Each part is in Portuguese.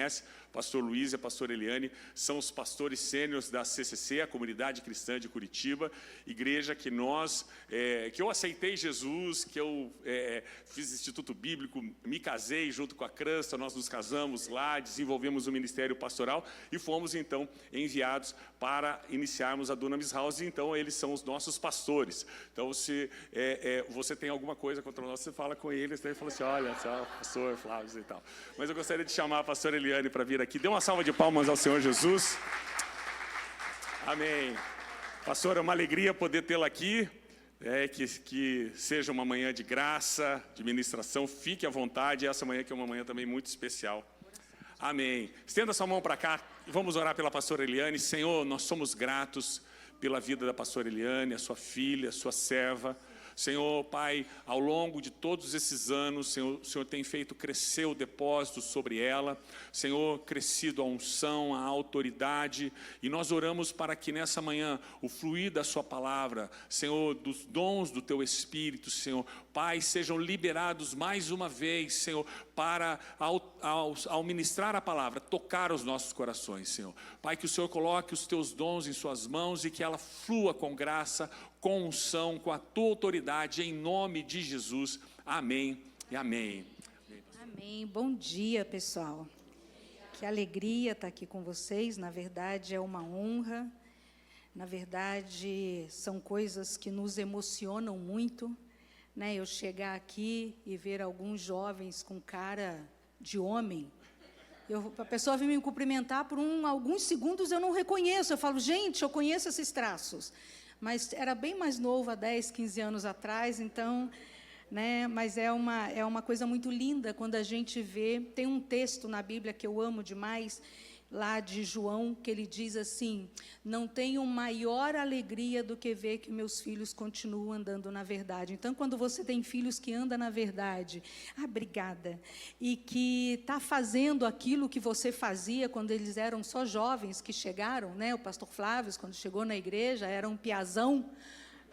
conhece, pastor Luiz e a pastora Eliane, são os pastores sêniores da CCC, a Comunidade Cristã de Curitiba, igreja que que eu aceitei Jesus, que eu fiz Instituto Bíblico, me casei junto com a Crâncio, nós nos casamos lá, desenvolvemos o ministério pastoral e fomos então enviados para iniciarmos a Dunamis House, então eles são os nossos pastores. Então se você tem alguma coisa contra nós, você fala com eles, daí fala assim, olha só, pastor Flávio e tal. Mas eu gostaria de chamar a pastora Eliane para vir aqui. Dê uma salva de palmas ao Senhor Jesus. Amém. Pastor, é uma alegria poder tê-la aqui. Que seja uma manhã de graça, de ministração. Fique à vontade. Essa manhã que é uma manhã também muito especial. Amém. Estenda sua mão para cá e vamos orar pela pastora Eliane. Senhor, nós somos gratos pela vida da pastora Eliane, a sua filha, a sua serva. Senhor, Pai, ao longo de todos esses anos, o Senhor tem feito crescer o depósito sobre ela, Senhor, crescido a unção, a autoridade, e nós oramos para que nessa manhã o fluir da sua palavra, Senhor, dos dons do teu Espírito, Senhor, Pai, sejam liberados mais uma vez, Senhor, para ao ministrar a palavra, tocar os nossos corações, Senhor. Pai, que o Senhor coloque os teus dons em suas mãos e que ela flua com graça, com unção, com a tua autoridade, em nome de Jesus. Amém e amém. Amém. Bom dia, pessoal. Que alegria estar aqui com vocês. Na verdade, é uma honra. Na verdade, são coisas que nos emocionam muito, né? Eu chegar aqui e ver alguns jovens com cara de homem. A pessoa vem me cumprimentar por alguns segundos, eu não reconheço. Eu falo, gente, eu conheço esses traços. Mas era bem mais novo, há 10, 15 anos atrás, então, né, mas é uma coisa muito linda quando a gente vê, tem um texto na Bíblia que eu amo demais, lá de João, que ele diz assim, não tenho maior alegria do que ver que meus filhos continuam andando na verdade. Então, quando você tem filhos que andam na verdade, obrigada, e que está fazendo aquilo que você fazia quando eles eram só jovens que chegaram, né? O pastor Flávio, quando chegou na igreja, era um piazão,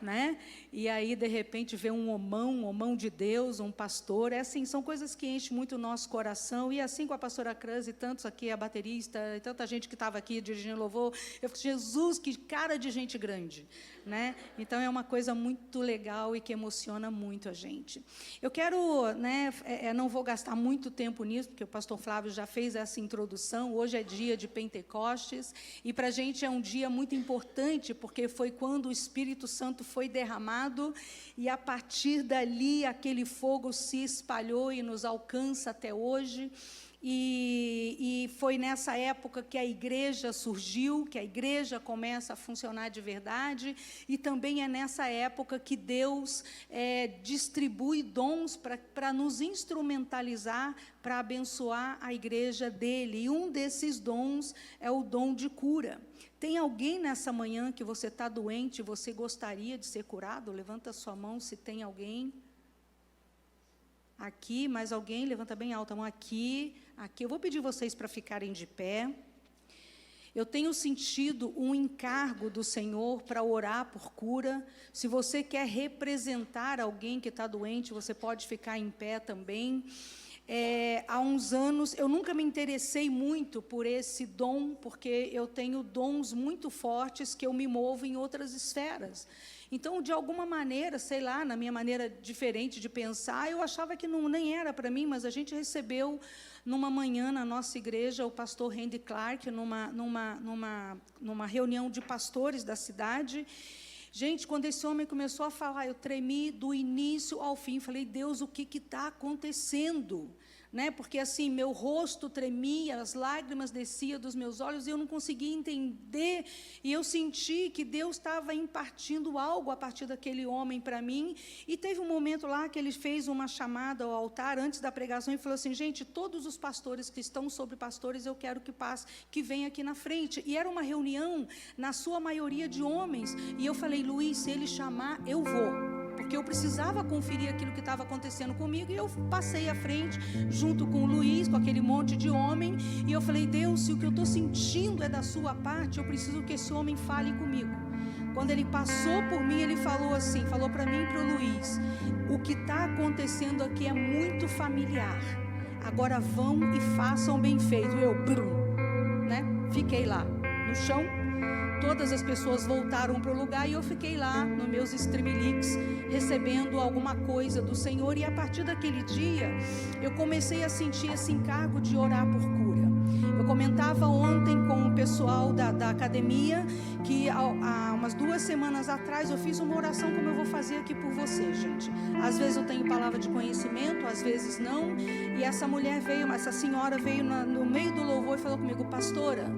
né? E aí, de repente, vê um homão de Deus, um pastor, assim, são coisas que enchem muito o nossa coração, e assim com a pastora Crans e tantos aqui, a baterista, e tanta gente que estava aqui dirigindo louvor, eu falei, Jesus, que cara de gente grande, né? Então, é uma coisa muito legal e que emociona muito a gente. Eu quero, né, não vou gastar muito tempo nisso, porque o pastor Flávio já fez essa introdução, hoje é dia de Pentecostes, e para a gente é um dia muito importante, porque foi quando o Espírito Santo foi derramado, e a partir dali aquele fogo se espalhou e nos alcança até hoje, e foi nessa época que a igreja surgiu, que a igreja começa a funcionar de verdade, e também é nessa época que Deus distribui dons para nos instrumentalizar, para abençoar a igreja dele, e um desses dons é o dom de cura. Tem alguém nessa manhã que você está doente e você gostaria de ser curado? Levanta a sua mão se tem alguém. Aqui, mais alguém? Levanta bem alta a mão. Aqui. Eu vou pedir vocês para ficarem de pé. Eu tenho sentido um encargo do Senhor para orar por cura. Se você quer representar alguém que está doente, você pode ficar em pé também. Há uns anos, eu nunca me interessei muito por esse dom, porque eu tenho dons muito fortes que eu me movo em outras esferas. Então, de alguma maneira, sei lá, na minha maneira diferente de pensar, eu achava que nem era para mim, mas a gente recebeu, numa manhã, na nossa igreja, o pastor Randy Clark, numa reunião de pastores da cidade. Gente, quando esse homem começou a falar, eu tremi do início ao fim, falei, Deus, o que está acontecendo? Né? Porque assim, meu rosto tremia, as lágrimas desciam dos meus olhos e eu não conseguia entender, e eu senti que Deus estava impartindo algo a partir daquele homem para mim, e teve um momento lá que ele fez uma chamada ao altar antes da pregação e falou assim, gente, todos os pastores que estão sobre pastores, eu quero que venham aqui na frente, e era uma reunião, na sua maioria de homens, e eu falei, Luiz, se ele chamar, eu vou, porque eu precisava conferir aquilo que estava acontecendo comigo, e eu passei à frente, junto com o Luiz, com aquele monte de homem, e eu falei, Deus, se o que eu estou sentindo é da sua parte, eu preciso que esse homem fale comigo. Quando ele passou por mim, ele falou assim, falou para mim e para o Luiz, o que está acontecendo aqui é muito familiar, agora vão e façam bem feito. Eu, né? Fiquei lá no chão. Todas as pessoas voltaram para o lugar e eu fiquei lá nos meus streamlings, recebendo alguma coisa do Senhor. E a partir daquele dia, eu comecei a sentir esse encargo de orar por cura. Eu comentava ontem com o pessoal da academia que há umas 2 semanas atrás eu fiz uma oração como eu vou fazer aqui por você, gente. Às vezes eu tenho palavra de conhecimento, às vezes não. E essa senhora veio no meio do louvor e falou comigo: pastora,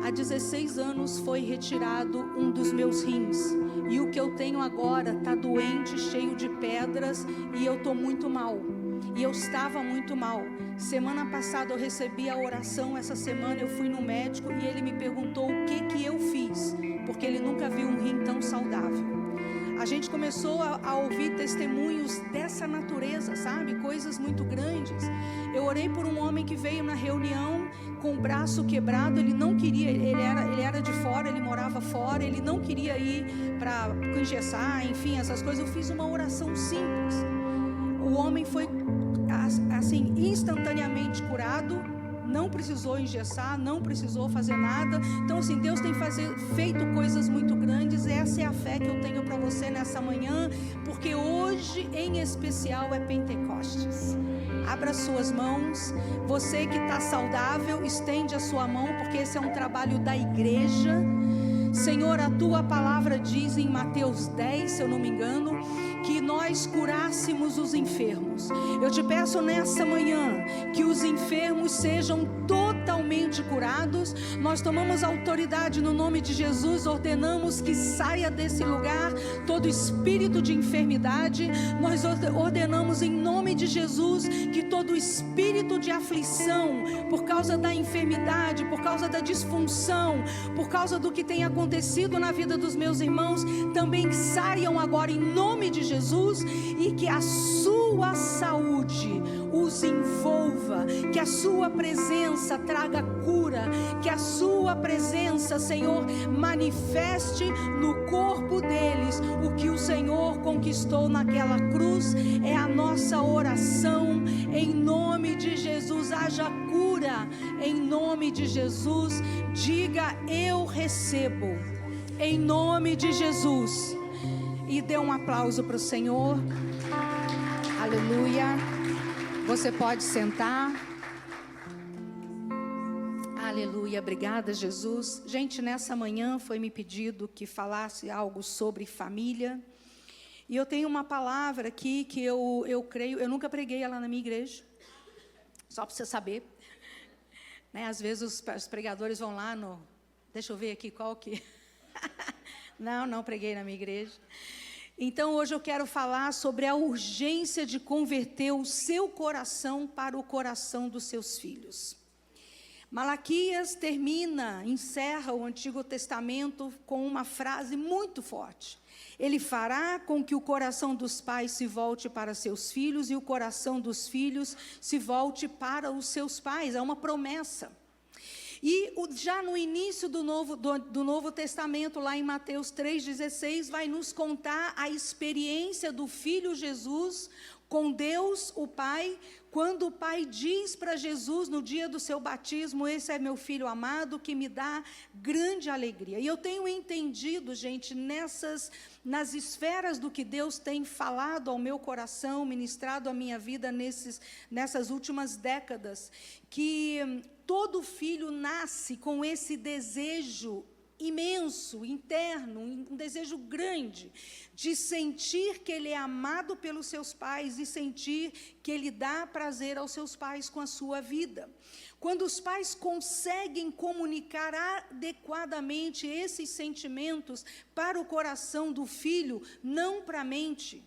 há 16 anos foi retirado um dos meus rins. E o que eu tenho agora está doente, cheio de pedras, e eu estou muito mal. E eu estava muito mal. Semana passada eu recebi a oração, essa semana eu fui no médico e ele me perguntou o que eu fiz, porque ele nunca viu um rim tão saudável. A gente começou a ouvir testemunhos dessa natureza, sabe? Coisas muito grandes. Eu orei por um homem que veio na reunião com o braço quebrado. Ele não queria, ele era de fora, ele morava fora, ele não queria ir para engessar, enfim, essas coisas. Eu fiz uma oração simples. O homem foi assim instantaneamente curado, não precisou engessar, não precisou fazer nada. Então assim, Deus tem feito coisas muito grandes. Essa é a fé que eu tenho para você nessa manhã, porque hoje em especial é Pentecostes. Abra suas mãos. Você que está saudável, estende a sua mão, porque esse é um trabalho da igreja. Senhor, a tua palavra diz em Mateus 10, se eu não me engano, que nós curássemos os enfermos. Eu te peço nessa manhã que os enfermos sejam totalmente curados. Nós tomamos autoridade no nome de Jesus, ordenamos que saia desse lugar todo espírito de enfermidade. Nós ordenamos em nome de Jesus que todo espírito de aflição, por causa da enfermidade, por causa da disfunção, por causa do que tem acontecido na vida dos meus irmãos, também saiam agora em nome de Jesus, e que a sua saúde os envolva, que a sua presença traga cura, que a sua presença, Senhor, manifeste no corpo deles o que o Senhor conquistou naquela cruz. É a nossa oração em nome de Jesus. Haja cura em nome de Jesus. Diga: eu recebo em nome de Jesus. E dê um aplauso para o Senhor. Aleluia. Você pode sentar. Aleluia. Obrigada, Jesus. Gente, nessa manhã foi me pedido que falasse algo sobre família. E eu tenho uma palavra aqui que eu creio. Eu nunca preguei ela na minha igreja. Só para você saber. Né? Às vezes os pregadores vão lá no... Deixa eu ver aqui qual que... Não preguei na minha igreja. Então hoje eu quero falar sobre a urgência de converter o seu coração para o coração dos seus filhos. Malaquias encerra o Antigo Testamento com uma frase muito forte. Ele fará com que o coração dos pais se volte para seus filhos e o coração dos filhos se volte para os seus pais. É uma promessa. E já no início do Novo Testamento, lá em Mateus 3,16, vai nos contar a experiência do Filho Jesus com Deus, o Pai, quando o Pai diz para Jesus, no dia do seu batismo: esse é meu Filho amado, que me dá grande alegria. E eu tenho entendido, gente, nas esferas do que Deus tem falado ao meu coração, ministrado à minha vida nessas últimas décadas, que todo filho nasce com esse desejo imenso, interno, um desejo grande, de sentir que ele é amado pelos seus pais e sentir que ele dá prazer aos seus pais com a sua vida. Quando os pais conseguem comunicar adequadamente esses sentimentos para o coração do filho, não para a mente.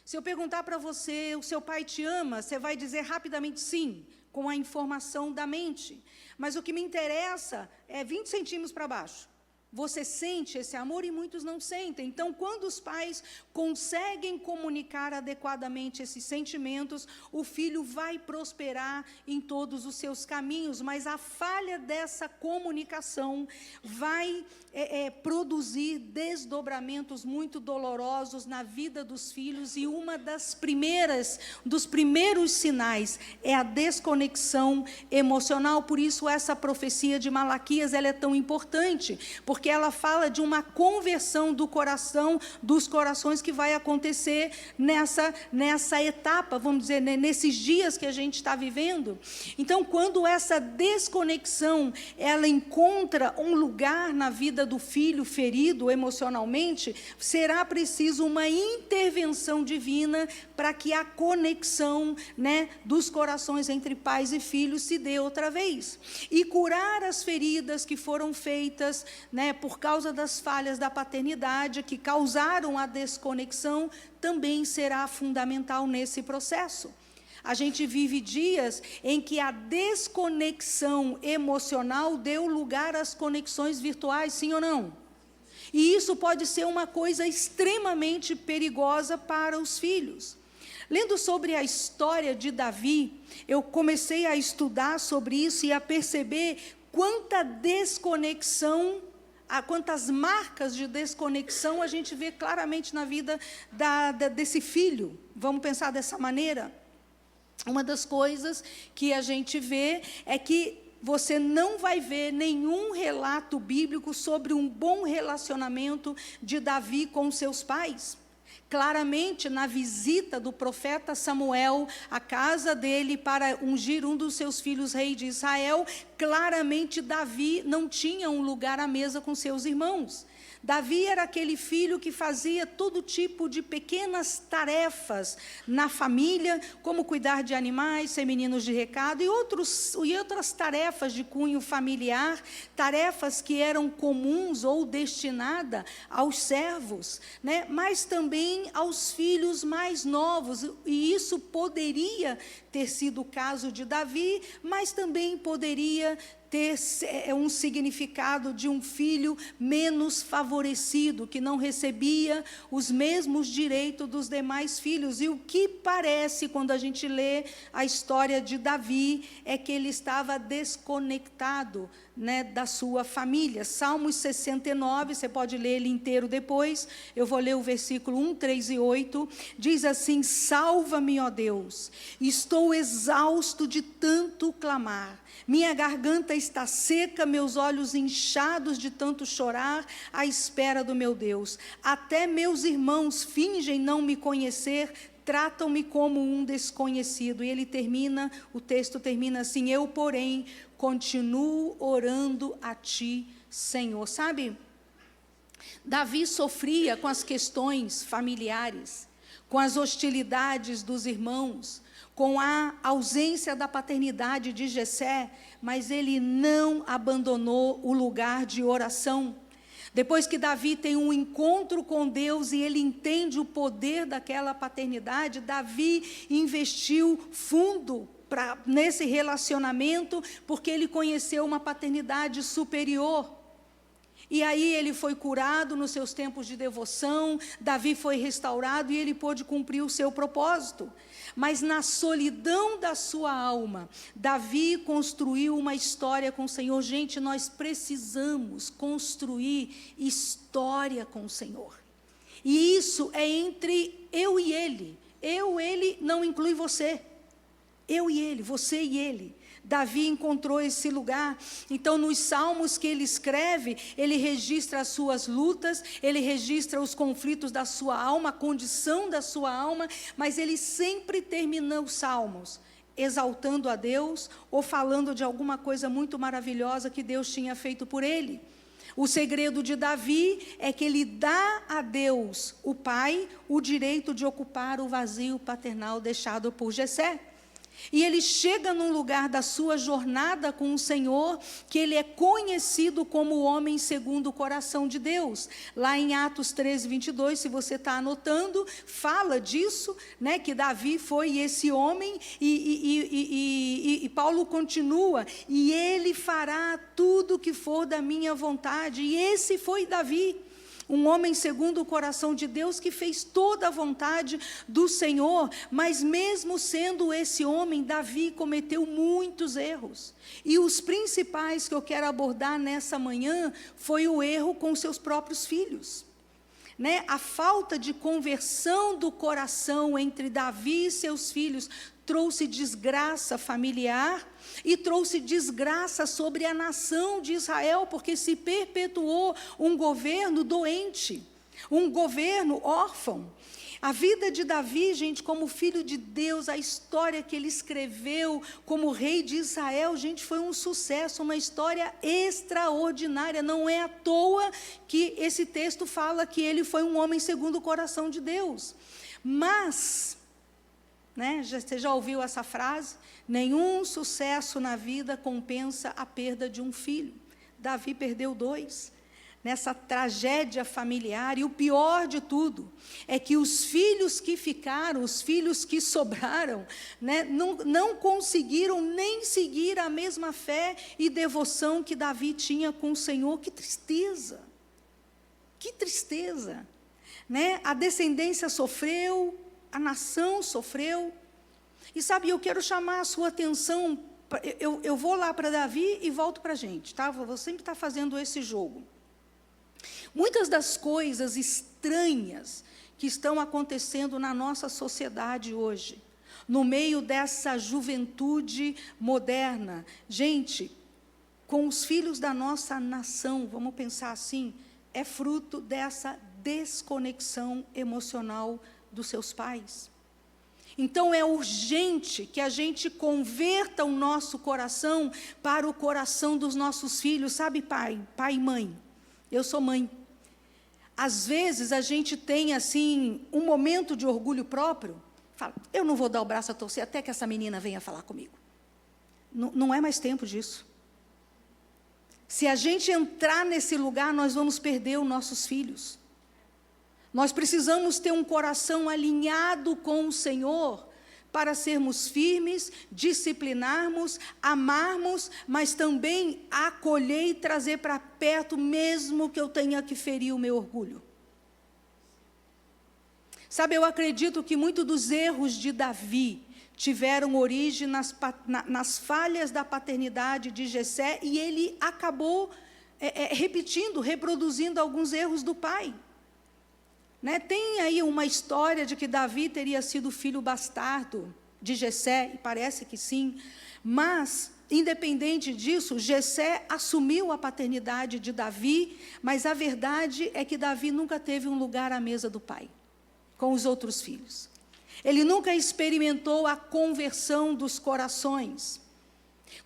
Se eu perguntar para você: o seu pai te ama? Você vai dizer rapidamente sim, com a informação da mente. Mas o que me interessa é 20 centímetros para baixo. Você sente esse amor e muitos não sentem. Então, quando os pais conseguem comunicar adequadamente esses sentimentos, o filho vai prosperar em todos os seus caminhos, mas a falha dessa comunicação vai produzir desdobramentos muito dolorosos na vida dos filhos, e dos primeiros sinais é a desconexão emocional. Por isso essa profecia de Malaquias, ela é tão importante, porque ela fala de uma conversão dos corações que vai acontecer nessa etapa, vamos dizer, nesses dias que a gente está vivendo. Então, quando essa desconexão, ela encontra um lugar na vida do filho ferido emocionalmente, será preciso uma intervenção divina para que a conexão, dos corações entre pais e filhos se dê outra vez. E curar as feridas que foram feitas, por causa das falhas da paternidade, que causaram a desconexão, também será fundamental nesse processo. A gente vive dias em que a desconexão emocional deu lugar às conexões virtuais, sim ou não? E isso pode ser uma coisa extremamente perigosa para os filhos. Lendo sobre a história de Davi, eu comecei a estudar sobre isso e a perceber quanta desconexão, quantas marcas de desconexão a gente vê claramente na vida desse filho. Vamos pensar dessa maneira? Uma das coisas que a gente vê é que você não vai ver nenhum relato bíblico sobre um bom relacionamento de Davi com seus pais. Claramente, na visita do profeta Samuel à casa dele para ungir um dos seus filhos rei de Israel, claramente Davi não tinha um lugar à mesa com seus irmãos. Davi era aquele filho que fazia todo tipo de pequenas tarefas na família, como cuidar de animais, ser meninos de recado e outras tarefas de cunho familiar, tarefas que eram comuns ou destinadas aos servos, mas também aos filhos mais novos. E isso poderia ter sido o caso de Davi, mas também poderia ter um significado de um filho menos favorecido, que não recebia os mesmos direitos dos demais filhos. E o que parece, quando a gente lê a história de Davi, é que ele estava desconectado, da sua família. Salmos 69, você pode ler ele inteiro depois, eu vou ler o versículo 1, 3 e 8, diz assim: salva-me, ó Deus, estou exausto de tanto clamar, minha garganta está seca, meus olhos inchados de tanto chorar à espera do meu Deus. Até meus irmãos fingem não me conhecer, tratam-me como um desconhecido. E o texto termina assim: eu, porém, continuo orando a ti, Senhor. Sabe, Davi sofria com as questões familiares, com as hostilidades dos irmãos, com a ausência da paternidade de Jessé, mas ele não abandonou o lugar de oração. Depois que Davi tem um encontro com Deus e ele entende o poder daquela paternidade, Davi investiu fundo nesse relacionamento, porque ele conheceu uma paternidade superior. E aí ele foi curado nos seus tempos de devoção, Davi foi restaurado e ele pôde cumprir o seu propósito. Mas na solidão da sua alma, Davi construiu uma história com o Senhor. Gente, nós precisamos construir história com o Senhor. E isso é entre eu e Ele. Ele não inclui você. Eu e Ele, você e Ele. Davi encontrou esse lugar. Então, nos salmos que ele escreve, ele registra as suas lutas, ele registra os conflitos da sua alma, a condição da sua alma, mas ele sempre termina os salmos exaltando a Deus ou falando de alguma coisa muito maravilhosa que Deus tinha feito por ele. O segredo de Davi é que ele dá a Deus, o Pai, o direito de ocupar o vazio paternal deixado por Jessé. E ele chega num lugar da sua jornada com o Senhor, que ele é conhecido como o homem segundo o coração de Deus. Lá em Atos 13, 22, se você está anotando, fala disso, né, que Davi foi esse homem, e Paulo continua, e ele fará tudo o que for da minha vontade. E esse foi Davi, um homem segundo o coração de Deus, que fez toda a vontade do Senhor. Mas mesmo sendo esse homem, Davi cometeu muitos erros. E os principais que eu quero abordar nessa manhã, foi o erro com seus próprios filhos. Né? A falta de conversão do coração entre Davi e seus filhos, trouxe desgraça familiar, e trouxe desgraça sobre a nação de Israel, porque se perpetuou um governo doente, um governo órfão. A vida de Davi, gente, como filho de Deus, a história que ele escreveu como rei de Israel, gente, foi um sucesso, uma história extraordinária. Não é à toa que esse texto fala que ele foi um homem segundo o coração de Deus. Mas, né, você já ouviu essa frase? Nenhum sucesso na vida compensa a perda de um filho. Davi perdeu 2. Nessa tragédia familiar, e o pior de tudo, é que os filhos que ficaram, os filhos que sobraram, né, não conseguiram nem seguir a mesma fé e devoção que Davi tinha com o Senhor. Que tristeza! Que tristeza! Né? A descendência sofreu, a nação sofreu. E sabe, eu quero chamar a sua atenção, eu vou lá para Davi e volto para a gente, tá? Vou sempre estar fazendo esse jogo. Muitas das coisas estranhas que estão acontecendo na nossa sociedade hoje, no meio dessa juventude moderna, gente, com os filhos da nossa nação, vamos pensar assim, é fruto dessa desconexão emocional dos seus pais. Então é urgente que a gente converta o nosso coração para o coração dos nossos filhos. Sabe, pai e mãe? Eu sou mãe. Às vezes a gente tem assim um momento de orgulho próprio, fala, eu não vou dar o braço a torcer até que essa menina venha falar comigo. Não é mais tempo disso. Se a gente entrar nesse lugar, nós vamos perder os nossos filhos. Nós precisamos ter um coração alinhado com o Senhor, para sermos firmes, disciplinarmos, amarmos, mas também acolher e trazer para perto, mesmo que eu tenha que ferir o meu orgulho. Sabe, eu acredito que muitos dos erros de Davi tiveram origem nas falhas da paternidade de Jessé, e ele acabou reproduzindo alguns erros do pai. Né? Tem aí uma história de que Davi teria sido filho bastardo de Jessé, e parece que sim, mas, independente disso, Jessé assumiu a paternidade de Davi, mas a verdade é que Davi nunca teve um lugar à mesa do pai, com os outros filhos. Ele nunca experimentou a conversão dos corações.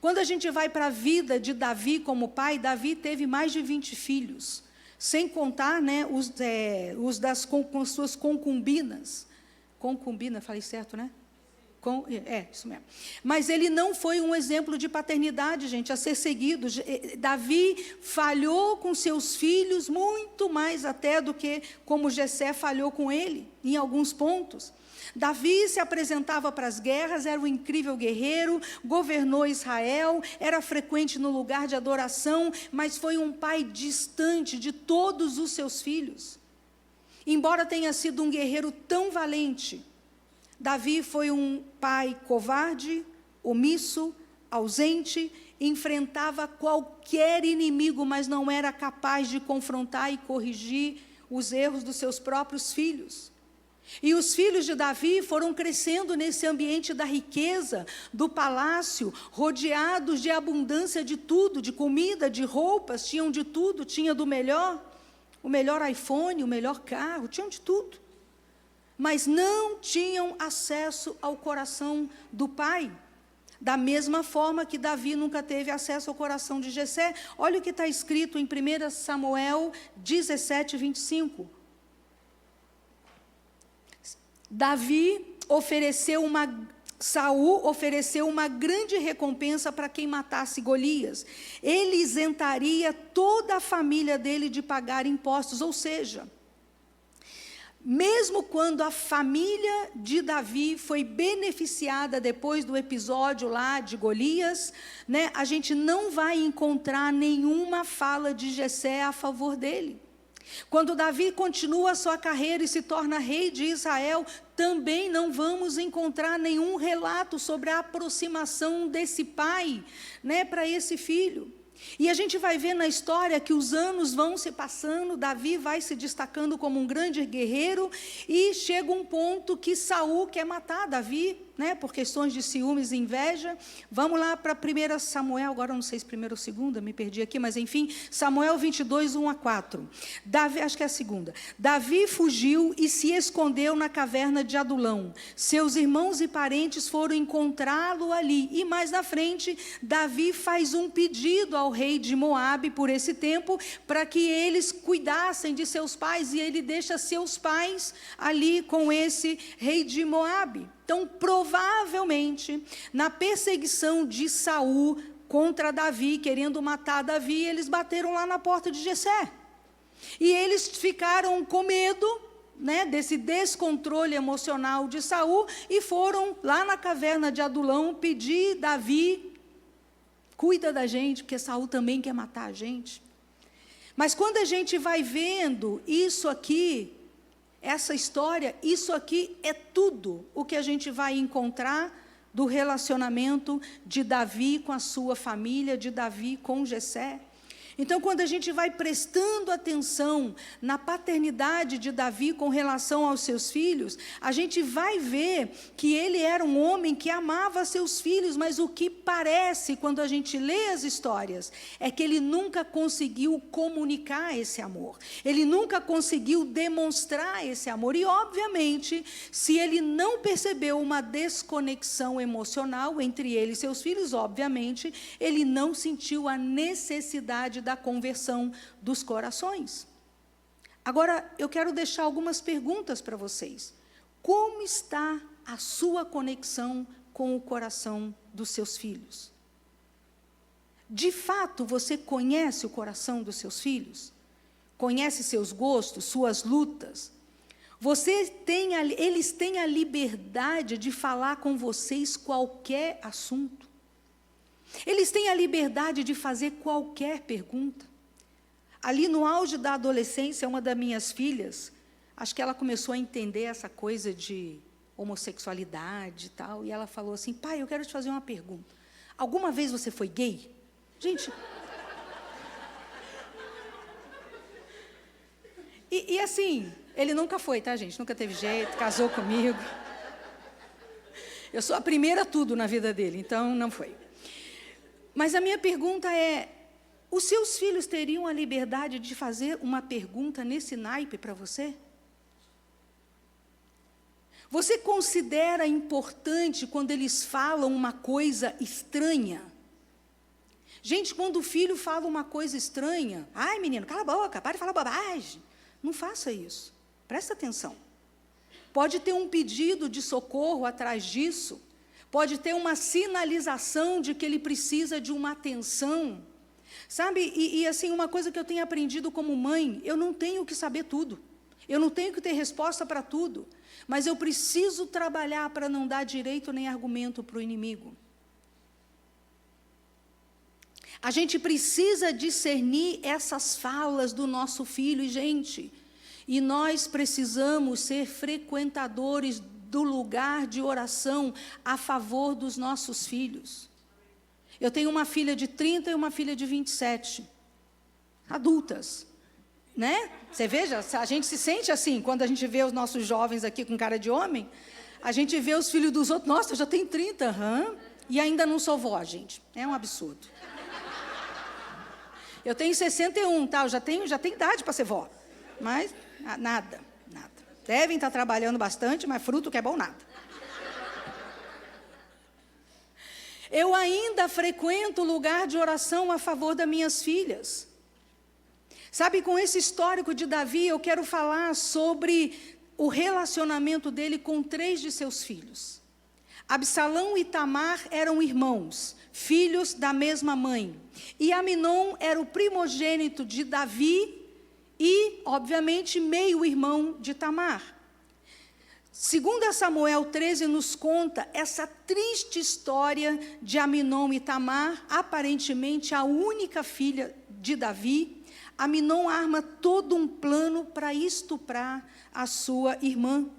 Quando a gente vai para a vida de Davi como pai, Davi teve mais de 20 filhos, sem contar, né, com suas concubinas. Concubina, falei certo, né? Isso mesmo. Mas ele não foi um exemplo de paternidade, gente, a ser seguido. Davi falhou com seus filhos muito mais até do que como Jessé falhou com ele, em alguns pontos. Davi se apresentava para as guerras, era um incrível guerreiro, governou Israel, era frequente no lugar de adoração, mas foi um pai distante de todos os seus filhos. Embora tenha sido um guerreiro tão valente, Davi foi um pai covarde, omisso, ausente, enfrentava qualquer inimigo, mas não era capaz de confrontar e corrigir os erros dos seus próprios filhos. E os filhos de Davi foram crescendo nesse ambiente da riqueza, do palácio, rodeados de abundância de tudo, de comida, de roupas, tinham de tudo, tinha do melhor, o melhor iPhone, o melhor carro, tinham de tudo. Mas não tinham acesso ao coração do pai, da mesma forma que Davi nunca teve acesso ao coração de Jessé. Olha o que está escrito em 1 Samuel 17, 25. Davi ofereceu Saul ofereceu uma grande recompensa para quem matasse Golias. Ele isentaria toda a família dele de pagar impostos, ou seja, mesmo quando a família de Davi foi beneficiada depois do episódio lá de Golias, né, a gente não vai encontrar nenhuma fala de Jessé a favor dele. Quando Davi continua a sua carreira e se torna rei de Israel, também não vamos encontrar nenhum relato sobre a aproximação desse pai, né, para esse filho. E a gente vai ver na história que os anos vão se passando, Davi vai se destacando como um grande guerreiro, e chega um ponto que Saul quer matar Davi, né, por questões de ciúmes e inveja. Vamos lá para 1 Samuel, agora não sei se 1ª ou 2ª, me perdi aqui, mas enfim, Samuel 22, 1-4. Davi, acho que é a 2ª. Davi fugiu e se escondeu na caverna de Adulão. Seus irmãos e parentes foram encontrá-lo ali. E mais na frente, Davi faz um pedido ao rei de Moabe por esse tempo, para que eles cuidassem de seus pais, e ele deixa seus pais ali com esse rei de Moabe. Então, provavelmente, na perseguição de Saul contra Davi, querendo matar Davi, eles bateram lá na porta de Jessé. E eles ficaram com medo, né, desse descontrole emocional de Saul, e foram lá na caverna de Adulão pedir: Davi, cuida da gente, porque Saul também quer matar a gente. Mas quando a gente vai vendo isso aqui, essa história, isso aqui é tudo o que a gente vai encontrar do relacionamento de Davi com a sua família, de Davi com Jessé. Então, quando a gente vai prestando atenção na paternidade de Davi com relação aos seus filhos, a gente vai ver que ele era um homem que amava seus filhos, mas o que parece, quando a gente lê as histórias, é que ele nunca conseguiu comunicar esse amor. Ele nunca conseguiu demonstrar esse amor. E, obviamente, se ele não percebeu uma desconexão emocional entre ele e seus filhos, obviamente, ele não sentiu a necessidade da conversão dos corações. Agora, eu quero deixar algumas perguntas para vocês. Como está a sua conexão com o coração dos seus filhos? De fato, você conhece o coração dos seus filhos? Conhece seus gostos, suas lutas? Eles têm a liberdade de falar com vocês qualquer assunto? Eles têm a liberdade de fazer qualquer pergunta? Ali no auge da adolescência, uma das minhas filhas, acho que ela começou a entender essa coisa de homossexualidade e tal, e ela falou assim: pai, eu quero te fazer uma pergunta. Alguma vez você foi gay? Gente... E assim, ele nunca foi, tá, gente? Nunca teve jeito, casou comigo. Eu sou a primeira tudo na vida dele, então não foi. Mas a minha pergunta é: os seus filhos teriam a liberdade de fazer uma pergunta nesse naipe para você? Você considera importante quando eles falam uma coisa estranha? Gente, quando o filho fala uma coisa estranha, ai, menino, cala a boca, para de falar bobagem. Não faça isso. Presta atenção. Pode ter um pedido de socorro atrás disso. Pode ter uma sinalização de que ele precisa de uma atenção. Sabe, e assim, uma coisa que eu tenho aprendido como mãe, eu não tenho que saber tudo. Eu não tenho que ter resposta para tudo. Mas eu preciso trabalhar para não dar direito nem argumento para o inimigo. A gente precisa discernir essas falas do nosso filho, e, gente, e nós precisamos ser frequentadores do lugar de oração a favor dos nossos filhos. Eu tenho uma filha de 30 e uma filha de 27, adultas, né? Você veja, a gente se sente assim, quando a gente vê os nossos jovens aqui com cara de homem, a gente vê os filhos dos outros, nossa, eu já tenho 30, e ainda não sou vó, gente, é um absurdo. Eu tenho 61, tá? Eu já tenho idade para ser vó. Mas nada. Devem estar trabalhando bastante, mas fruto que é bom, nada. Eu ainda frequento o lugar de oração a favor das minhas filhas. Sabe, com esse histórico de Davi, eu quero falar sobre o relacionamento dele com 3 de seus filhos. Absalão e Tamar eram irmãos, filhos da mesma mãe. E Amnon era o primogênito de Davi e, obviamente, meio-irmão de Tamar. 2 Samuel 13 nos conta essa triste história de Amnon e Tamar, aparentemente a única filha de Davi. Amnon arma todo um plano para estuprar a sua irmã.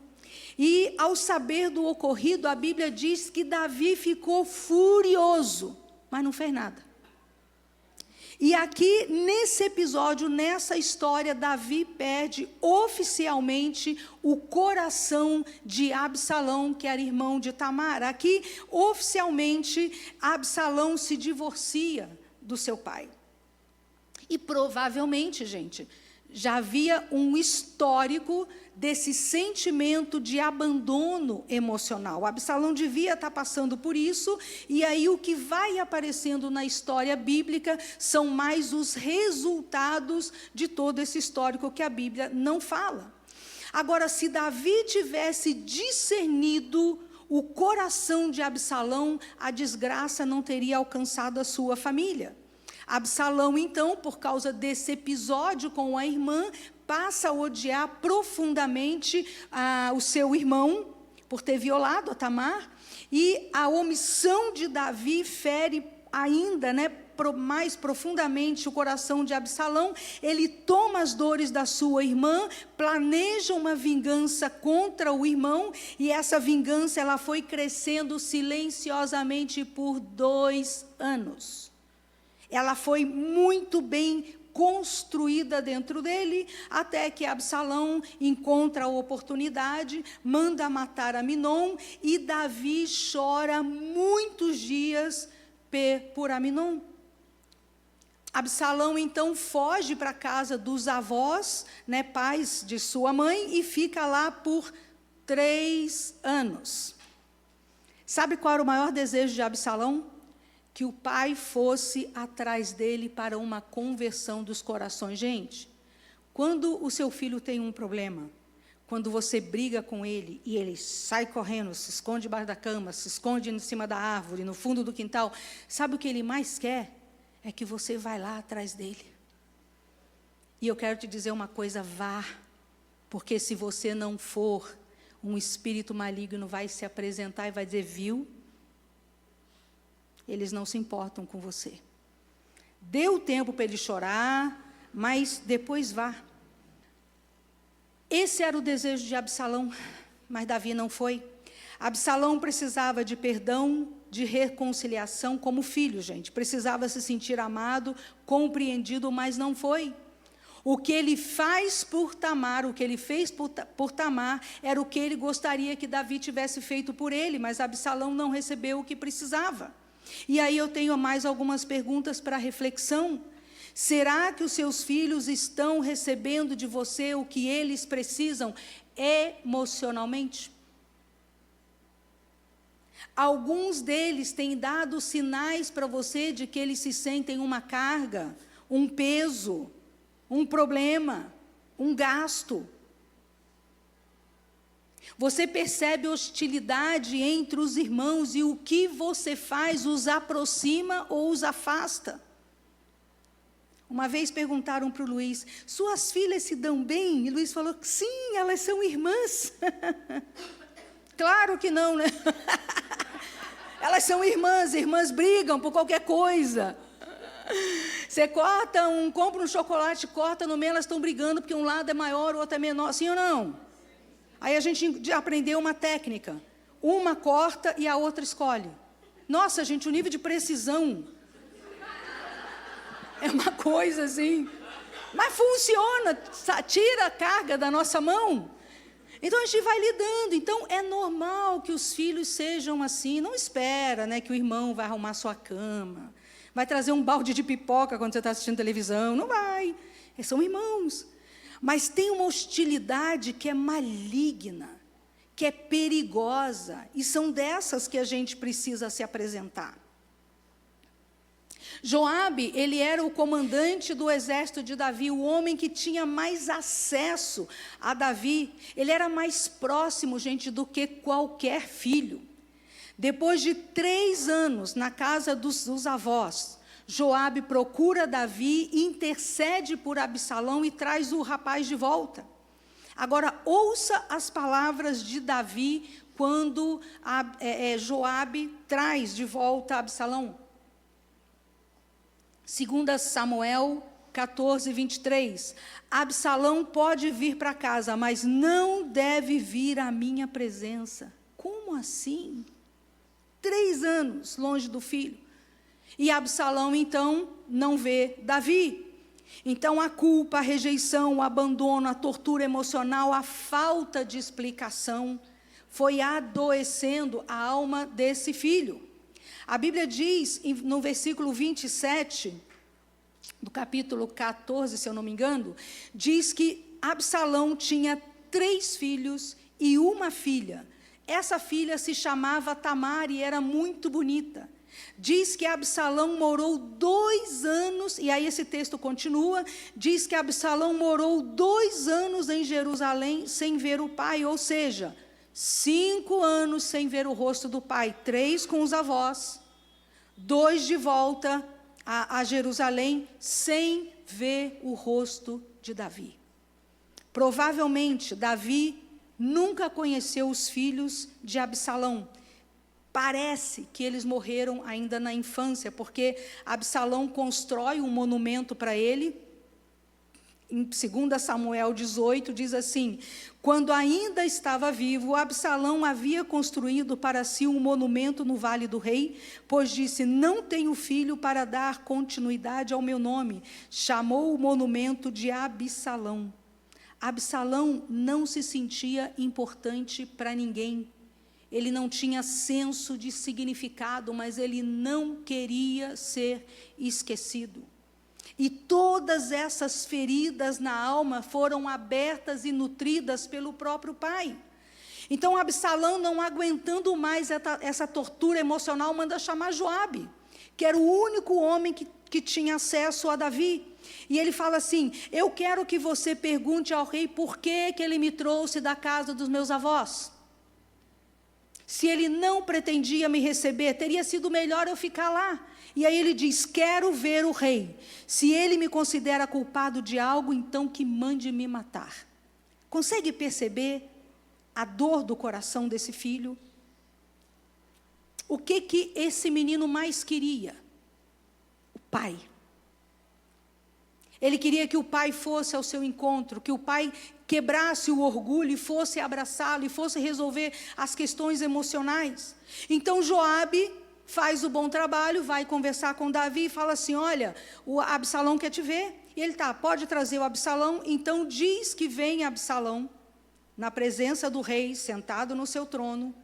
E, ao saber do ocorrido, a Bíblia diz que Davi ficou furioso, mas não fez nada. E aqui, nesse episódio, nessa história, Davi perde oficialmente o coração de Absalão, que era irmão de Tamar. Aqui, oficialmente, Absalão se divorcia do seu pai. E provavelmente, gente, já havia um histórico desse sentimento de abandono emocional. Absalão devia estar passando por isso, e aí o que vai aparecendo na história bíblica são mais os resultados de todo esse histórico que a Bíblia não fala. Agora, se Davi tivesse discernido o coração de Absalão, a desgraça não teria alcançado a sua família. Absalão, então, por causa desse episódio com a irmã, passa a odiar profundamente o seu irmão, por ter violado a Tamar, e a omissão de Davi fere ainda, mais profundamente o coração de Absalão. Ele toma as dores da sua irmã, planeja uma vingança contra o irmão, e essa vingança ela foi crescendo silenciosamente por 2 anos. Ela foi muito bem construída dentro dele, até que Absalão encontra a oportunidade, manda matar Amnon, e Davi chora muitos dias por Amnon. Absalão, então, foge para a casa dos avós, pais de sua mãe, e fica lá por 3 anos. Sabe qual era o maior desejo de Absalão? Que o pai fosse atrás dele para uma conversão dos corações. Gente, quando o seu filho tem um problema, quando você briga com ele e ele sai correndo, se esconde debaixo da cama, se esconde em cima da árvore, no fundo do quintal, sabe o que ele mais quer? É que você vai lá atrás dele. E eu quero te dizer uma coisa, vá, porque se você não for, um espírito maligno vai se apresentar e vai dizer, viu? Eles não se importam com você. Deu tempo para ele chorar, mas depois vá. Esse era o desejo de Absalão, mas Davi não foi. Absalão precisava de perdão, de reconciliação como filho, gente. Precisava se sentir amado, compreendido, mas não foi. O que ele faz por Tamar, o que ele fez por Tamar, era o que ele gostaria que Davi tivesse feito por ele, mas Absalão não recebeu o que precisava. E aí eu tenho mais algumas perguntas para reflexão. Será que os seus filhos estão recebendo de você o que eles precisam emocionalmente? Alguns deles têm dado sinais para você de que eles se sentem uma carga, um peso, um problema, um gasto. Você percebe hostilidade entre os irmãos e o que você faz os aproxima ou os afasta? Uma vez perguntaram para o Luiz, suas filhas se dão bem? E Luiz falou, sim, elas são irmãs. Claro que não, né? Elas são irmãs, irmãs brigam por qualquer coisa. Você compra um chocolate, corta no meio, elas estão brigando porque um lado é maior, o outro é menor, sim ou não? Aí a gente aprendeu uma técnica. Uma corta e a outra escolhe. Nossa, gente, o nível de precisão é uma coisa assim. Mas funciona, tira a carga da nossa mão. Então a gente vai lidando. Então é normal que os filhos sejam assim. Não espera, que o irmão vai arrumar sua cama, vai trazer um balde de pipoca quando você está assistindo televisão. Não vai. Eles são irmãos. Mas tem uma hostilidade que é maligna, que é perigosa, e são dessas que a gente precisa se apresentar. Joabe, ele era o comandante do exército de Davi, o homem que tinha mais acesso a Davi. Ele era mais próximo, gente, do que qualquer filho. Depois de 3 anos na casa dos avós, Joabe procura Davi, intercede por Absalão e traz o rapaz de volta. Agora, ouça as palavras de Davi quando Joabe traz de volta Absalão. 2 Samuel 14, 23. Absalão pode vir para casa, mas não deve vir à minha presença. Como assim? 3 anos longe do filho. E Absalão, então, não vê Davi. Então, a culpa, a rejeição, o abandono, a tortura emocional, a falta de explicação foi adoecendo a alma desse filho. A Bíblia diz, no versículo 27, do capítulo 14, se eu não me engano, diz que Absalão tinha 3 filhos e uma filha. Essa filha se chamava Tamar e era muito bonita. Diz que Absalão morou 2 anos, e aí esse texto continua, diz que Absalão morou 2 anos em Jerusalém sem ver o pai, ou seja, 5 anos sem ver o rosto do pai, 3 com os avós, 2 de volta a Jerusalém, sem ver o rosto de Davi. Provavelmente, Davi nunca conheceu os filhos de Absalão. Parece que eles morreram ainda na infância, porque Absalão constrói um monumento para ele. Em 2 Samuel 18, diz assim: quando ainda estava vivo, Absalão havia construído para si um monumento no Vale do Rei, pois disse, não tenho filho para dar continuidade ao meu nome. Chamou o monumento de Absalão. Absalão não se sentia importante para ninguém. Ele não tinha senso de significado, mas ele não queria ser esquecido. E todas essas feridas na alma foram abertas e nutridas pelo próprio pai. Então, Absalão, não aguentando mais essa tortura emocional, manda chamar Joabe, que era o único homem que tinha acesso a Davi. E ele fala assim, eu quero que você pergunte ao rei por que ele me trouxe da casa dos meus avós. Se ele não pretendia me receber, teria sido melhor eu ficar lá. E aí ele diz, quero ver o rei. Se ele me considera culpado de algo, então que mande me matar. Consegue perceber a dor do coração desse filho? O que esse menino mais queria? O pai. Ele queria que o pai fosse ao seu encontro, que o pai quebrasse o orgulho e fosse abraçá-lo, e fosse resolver as questões emocionais. Então Joabe faz o bom trabalho, vai conversar com Davi e fala assim, olha, o Absalão quer te ver. E ele pode trazer o Absalão. Então diz que vem Absalão na presença do rei, sentado no seu trono,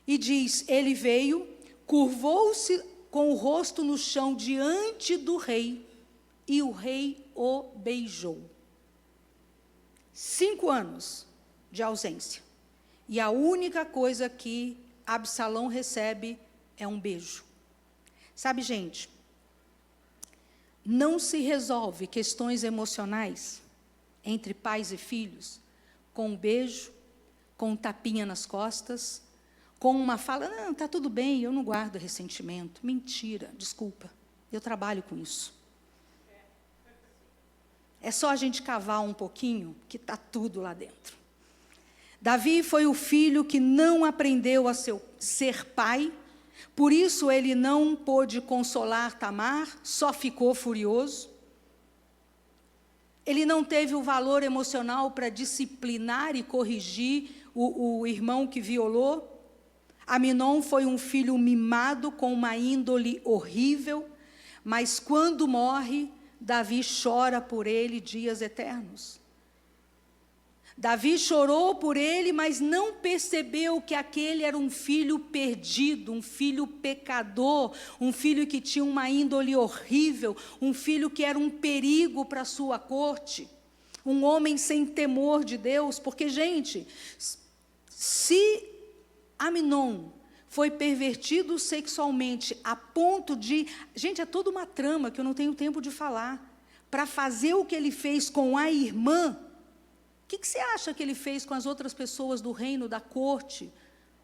e diz, ele veio, curvou-se com o rosto no chão diante do rei, e o rei o beijou. 5 anos de ausência. E a única coisa que Absalão recebe é um beijo. Sabe, gente, não se resolve questões emocionais entre pais e filhos com um beijo, com um tapinha nas costas, com uma fala, não, está tudo bem, eu não guardo ressentimento. Mentira, desculpa, eu trabalho com isso. É só a gente cavar um pouquinho, que está tudo lá dentro. Davi foi o filho que não aprendeu a ser pai, por isso ele não pôde consolar Tamar, só ficou furioso. Ele não teve o valor emocional para disciplinar e corrigir o irmão que violou. Aminon foi um filho mimado, com uma índole horrível, mas quando morre, Davi chora por ele dias eternos. Davi chorou por ele, mas não percebeu que aquele era um filho perdido, um filho pecador, um filho que tinha uma índole horrível, um filho que era um perigo para a sua corte, um homem sem temor de Deus, porque, gente, se Aminon foi pervertido sexualmente a ponto de... Gente, é toda uma trama que eu não tenho tempo de falar. Para fazer o que ele fez com a irmã, o que você acha que ele fez com as outras pessoas do reino, da corte?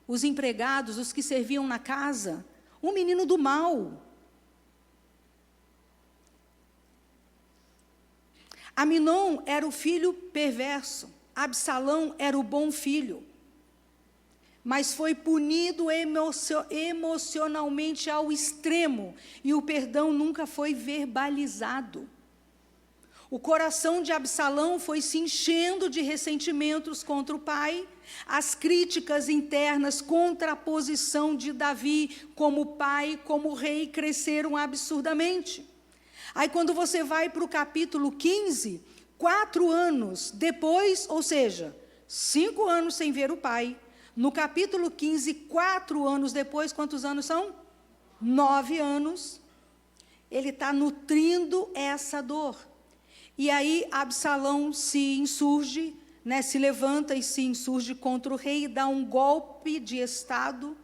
os empregados, os que serviam na casa, um menino do mal. Aminon era o filho perverso, Absalão era o bom filho, mas foi punido emocionalmente ao extremo, e o perdão nunca foi verbalizado. O coração de Absalão foi se enchendo de ressentimentos contra o pai, as críticas internas contra a posição de Davi como pai, como rei, cresceram absurdamente. Aí quando você vai para o capítulo 15, 4 anos depois, ou seja, 5 anos sem ver o pai, no capítulo 15, 4 anos depois, quantos anos são? 9 anos, ele está nutrindo essa dor. E aí Absalão se insurge, se levanta e se insurge contra o rei e dá um golpe de estado,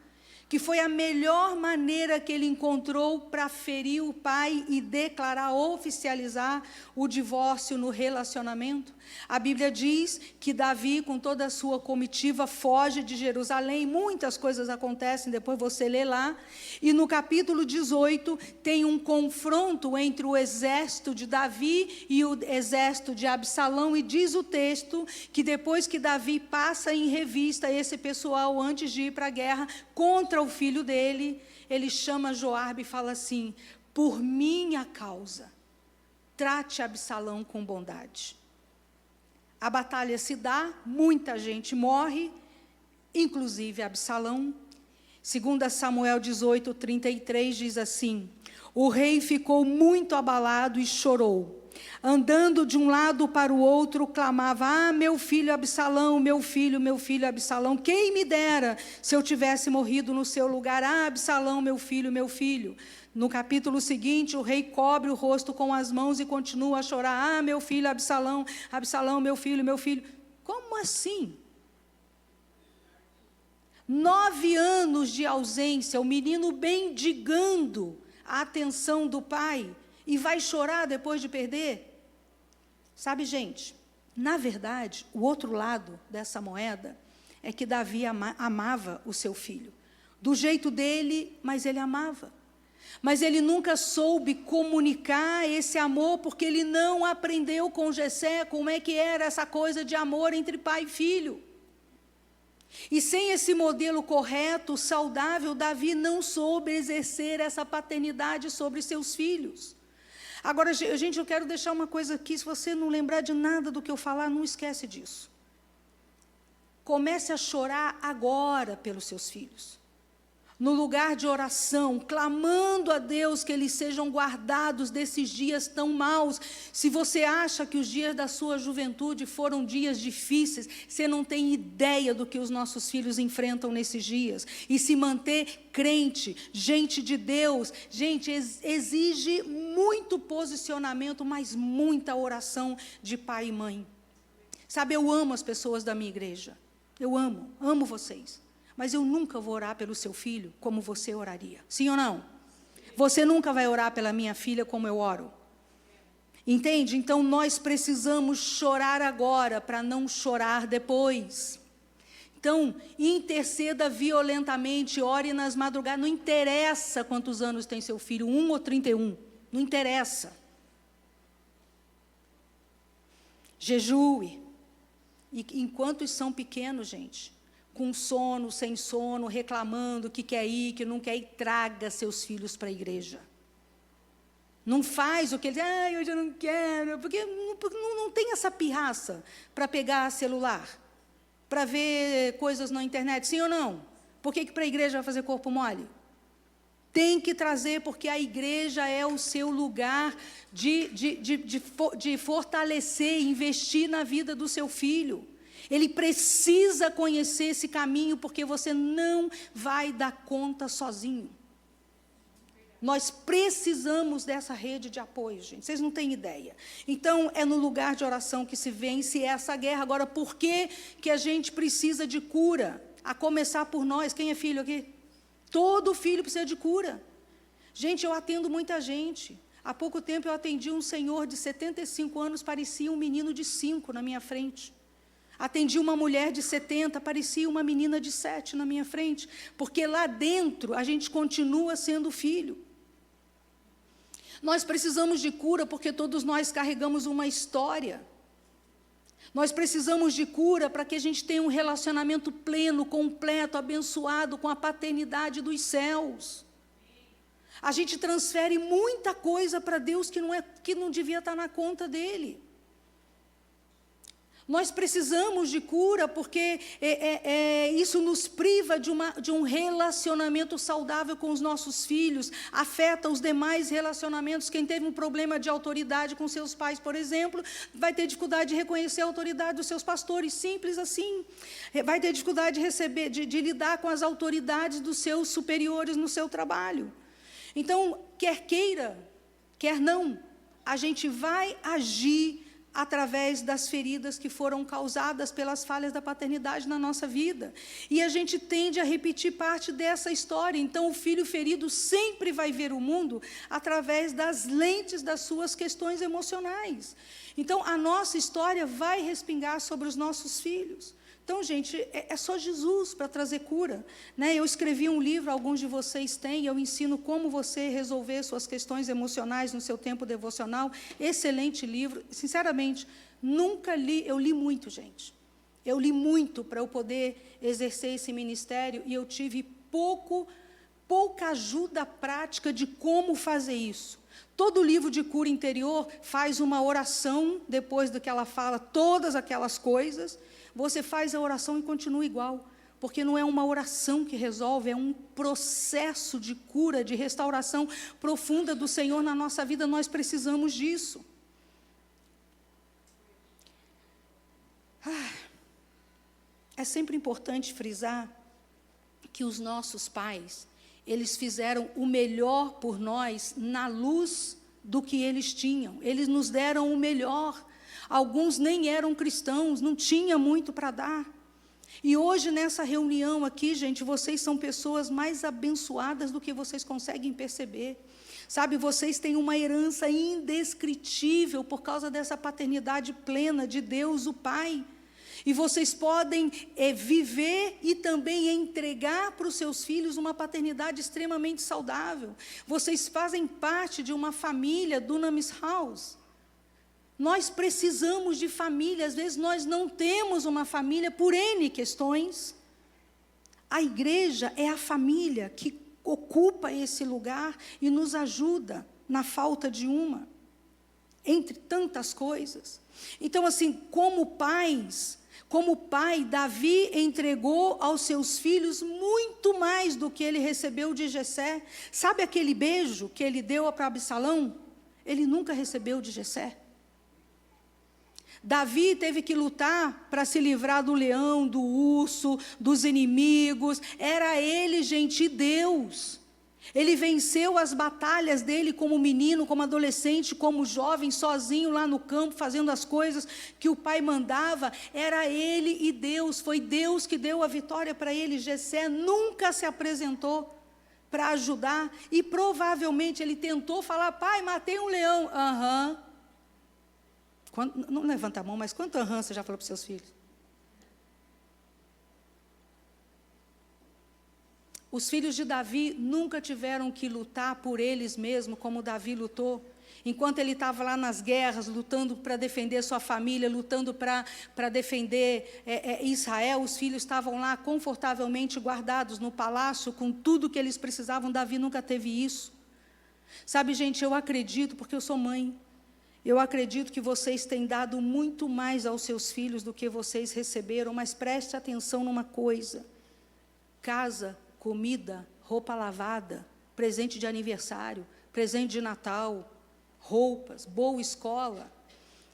que foi a melhor maneira que ele encontrou para ferir o pai e declarar, oficializar o divórcio no relacionamento. A Bíblia diz que Davi, com toda a sua comitiva, foge de Jerusalém, muitas coisas acontecem, depois você lê lá, e no capítulo 18 tem um confronto entre o exército de Davi e o exército de Absalão, e diz o texto que depois que Davi passa em revista esse pessoal antes de ir para a guerra, contra o filho dele, ele chama Joabe e fala assim: por minha causa, trate Absalão com bondade. A batalha se dá, muita gente morre, inclusive Absalão. 2 Samuel 18, 33 diz assim: o rei ficou muito abalado e chorou. Andando de um lado para o outro, clamava: ah, meu filho Absalão, meu filho Absalão, quem me dera se eu tivesse morrido no seu lugar, ah, Absalão, meu filho, meu filho. No capítulo seguinte, o rei cobre o rosto com as mãos e continua a chorar: ah, meu filho Absalão, Absalão, meu filho, meu filho. Como assim? 9 anos de ausência, o menino bendigando a atenção do pai, e vai chorar depois de perder? Sabe, gente, na verdade, o outro lado dessa moeda é que Davi amava o seu filho. Do jeito dele, mas ele amava. Mas ele nunca soube comunicar esse amor, porque ele não aprendeu com Jessé como é que era essa coisa de amor entre pai e filho. E sem esse modelo correto, saudável, Davi não soube exercer essa paternidade sobre seus filhos. Agora, gente, eu quero deixar uma coisa aqui, se você não lembrar de nada do que eu falar, não esquece disso. Comece a chorar agora pelos seus filhos. No lugar de oração, clamando a Deus que eles sejam guardados desses dias tão maus. Se você acha que os dias da sua juventude foram dias difíceis, você não tem ideia do que os nossos filhos enfrentam nesses dias. E se manter crente, gente de Deus, gente, exige muito posicionamento, mas muita oração de pai e mãe. Sabe, eu amo as pessoas da minha igreja. Eu amo vocês. Mas eu nunca vou orar pelo seu filho como você oraria. Sim ou não? Você nunca vai orar pela minha filha como eu oro. Entende? Então, nós precisamos chorar agora para não chorar depois. Então, interceda violentamente, ore nas madrugadas. Não interessa quantos anos tem seu filho, 1 ou 31. Não interessa. Jejue. E enquanto são pequenos, gente, com sono, sem sono, reclamando que quer ir, que não quer ir, traga seus filhos para a igreja. Não faz o que ele diz: hoje eu não quero, porque não tem essa pirraça para pegar celular, para ver coisas na internet, sim ou não? Por que para a igreja vai fazer corpo mole? Tem que trazer, porque a igreja é o seu lugar de fortalecer, investir na vida do seu filho. Ele precisa conhecer esse caminho, porque você não vai dar conta sozinho. Nós precisamos dessa rede de apoio, gente. Vocês não têm ideia. Então, é no lugar de oração que se vence essa guerra. Agora, por que a gente precisa de cura? A começar por nós. Quem é filho aqui? Todo filho precisa de cura. Gente, eu atendo muita gente. Há pouco tempo eu atendi um senhor de 75 anos, parecia um menino de 5 na minha frente. Atendi uma mulher de 70, parecia uma menina de 7 na minha frente, porque lá dentro a gente continua sendo filho. Nós precisamos de cura porque todos nós carregamos uma história. Nós precisamos de cura para que a gente tenha um relacionamento pleno, completo, abençoado com a paternidade dos céus. A gente transfere muita coisa para Deus que não devia estar na conta dele. Nós precisamos de cura porque isso nos priva de um relacionamento saudável com os nossos filhos, afeta os demais relacionamentos. Quem teve um problema de autoridade com seus pais, por exemplo, vai ter dificuldade de reconhecer a autoridade dos seus pastores, simples assim. Vai ter dificuldade de lidar com as autoridades dos seus superiores no seu trabalho. Então, quer queira, quer não, a gente vai agir através das feridas que foram causadas pelas falhas da paternidade na nossa vida. E a gente tende a repetir parte dessa história. Então, o filho ferido sempre vai ver o mundo através das lentes das suas questões emocionais. Então, a nossa história vai respingar sobre os nossos filhos. Então, gente, é só Jesus para trazer cura, né? Eu escrevi um livro, alguns de vocês têm, eu ensino como você resolver suas questões emocionais no seu tempo devocional. Excelente livro. Sinceramente, nunca li, eu li muito, gente. Eu li muito para eu poder exercer esse ministério e eu tive pouca ajuda prática de como fazer isso. Todo livro de cura interior faz uma oração, depois do que ela fala, todas aquelas coisas. Você faz a oração e continua igual, porque não é uma oração que resolve, é um processo de cura, de restauração profunda do Senhor na nossa vida. Nós precisamos disso. É sempre importante frisar que os nossos pais, eles fizeram o melhor por nós na luz do que eles tinham. Eles nos deram o melhor. Alguns nem eram cristãos, não tinha muito para dar. E hoje, nessa reunião aqui, gente, vocês são pessoas mais abençoadas do que vocês conseguem perceber. Sabe, vocês têm uma herança indescritível por causa dessa paternidade plena de Deus, o Pai. E vocês podem viver e também entregar para os seus filhos uma paternidade extremamente saudável. Vocês fazem parte de uma família, Dunamis House. Nós precisamos de família, às vezes nós não temos uma família por N questões. A igreja é a família que ocupa esse lugar e nos ajuda na falta de uma, entre tantas coisas. Então, assim, como pai, Davi entregou aos seus filhos muito mais do que ele recebeu de Jessé. Sabe aquele beijo que ele deu para Absalão? Ele nunca recebeu de Jessé. Davi teve que lutar para se livrar do leão, do urso, dos inimigos. Era ele, gente, Deus. Ele venceu as batalhas dele como menino, como adolescente, como jovem, sozinho lá no campo, fazendo as coisas que o pai mandava. Era ele e Deus, foi Deus que deu a vitória para ele. Jessé nunca se apresentou para ajudar e provavelmente ele tentou falar: pai, matei um leão. Não levanta a mão, mas quanto você já falou para os seus filhos? Os filhos de Davi nunca tiveram que lutar por eles mesmos, como Davi lutou. Enquanto ele estava lá nas guerras, lutando para defender sua família, lutando para defender Israel, os filhos estavam lá confortavelmente guardados no palácio, com tudo que eles precisavam. Davi nunca teve isso. Sabe, gente, eu acredito, porque eu sou mãe, eu acredito que vocês têm dado muito mais aos seus filhos do que vocês receberam, mas preste atenção numa coisa: casa, comida, roupa lavada, presente de aniversário, presente de Natal, roupas, boa escola,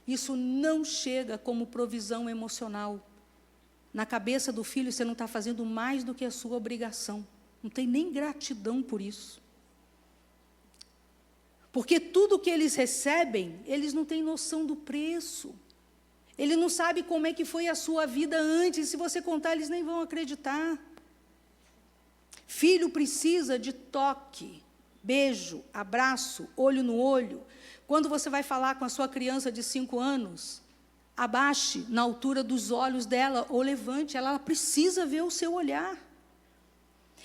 isso não chega como provisão emocional. Na cabeça do filho, você não está fazendo mais do que a sua obrigação, não tem nem gratidão por isso. Porque tudo que eles recebem, eles não têm noção do preço. Ele não sabe como é que foi a sua vida antes. Se você contar, eles nem vão acreditar. Filho precisa de toque, beijo, abraço, olho no olho. Quando você vai falar com a sua criança de 5 anos, abaixe na altura dos olhos dela, ou levante, ela precisa ver o seu olhar.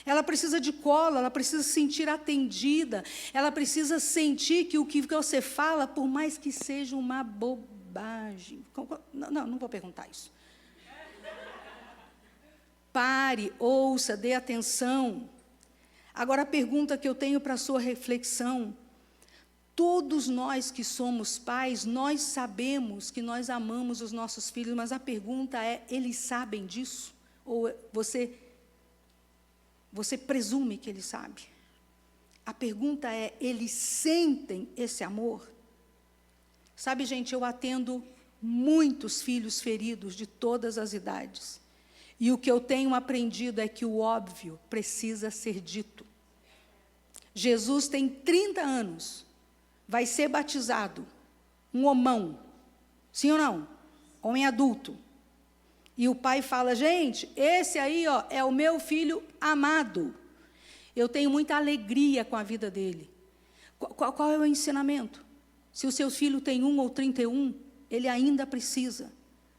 Ela precisa de colo, ela precisa se sentir atendida, ela precisa sentir que o que você fala, por mais que seja uma bobagem. Não vou perguntar isso. Pare, ouça, dê atenção. Agora, a pergunta que eu tenho para a sua reflexão: todos nós que somos pais, nós sabemos que nós amamos os nossos filhos, mas a pergunta é, eles sabem disso? Ou você presume que ele sabe? A pergunta é, eles sentem esse amor? Sabe, gente, eu atendo muitos filhos feridos de todas as idades. E o que eu tenho aprendido é que o óbvio precisa ser dito. Jesus tem 30 anos, vai ser batizado, um homão, sim ou não? Homem adulto. E o pai fala, gente, esse aí é o meu filho amado. Eu tenho muita alegria com a vida dele. Qual é o ensinamento? Se o seu filho tem 1 ou 31, ele ainda precisa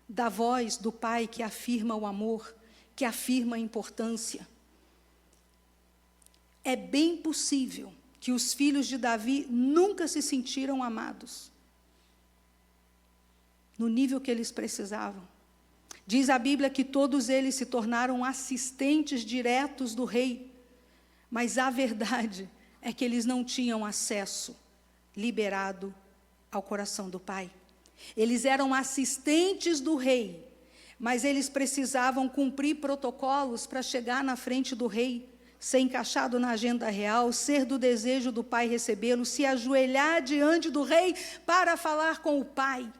da voz do pai que afirma o amor, que afirma a importância. É bem possível que os filhos de Davi nunca se sentiram amados no nível que eles precisavam. Diz a Bíblia que todos eles se tornaram assistentes diretos do rei, mas a verdade é que eles não tinham acesso liberado ao coração do pai. Eles eram assistentes do rei, mas eles precisavam cumprir protocolos para chegar na frente do rei, ser encaixado na agenda real, ser do desejo do pai recebê-lo, se ajoelhar diante do rei para falar com o pai.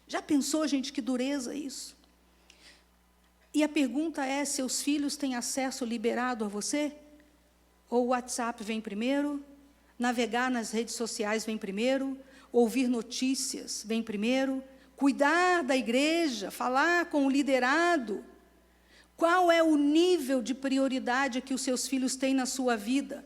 Já pensou, gente, que dureza isso? E a pergunta é, seus filhos têm acesso liberado a você? Ou o WhatsApp vem primeiro? Navegar nas redes sociais vem primeiro? Ouvir notícias vem primeiro? Cuidar da igreja, falar com o liderado? Qual é o nível de prioridade que os seus filhos têm na sua vida?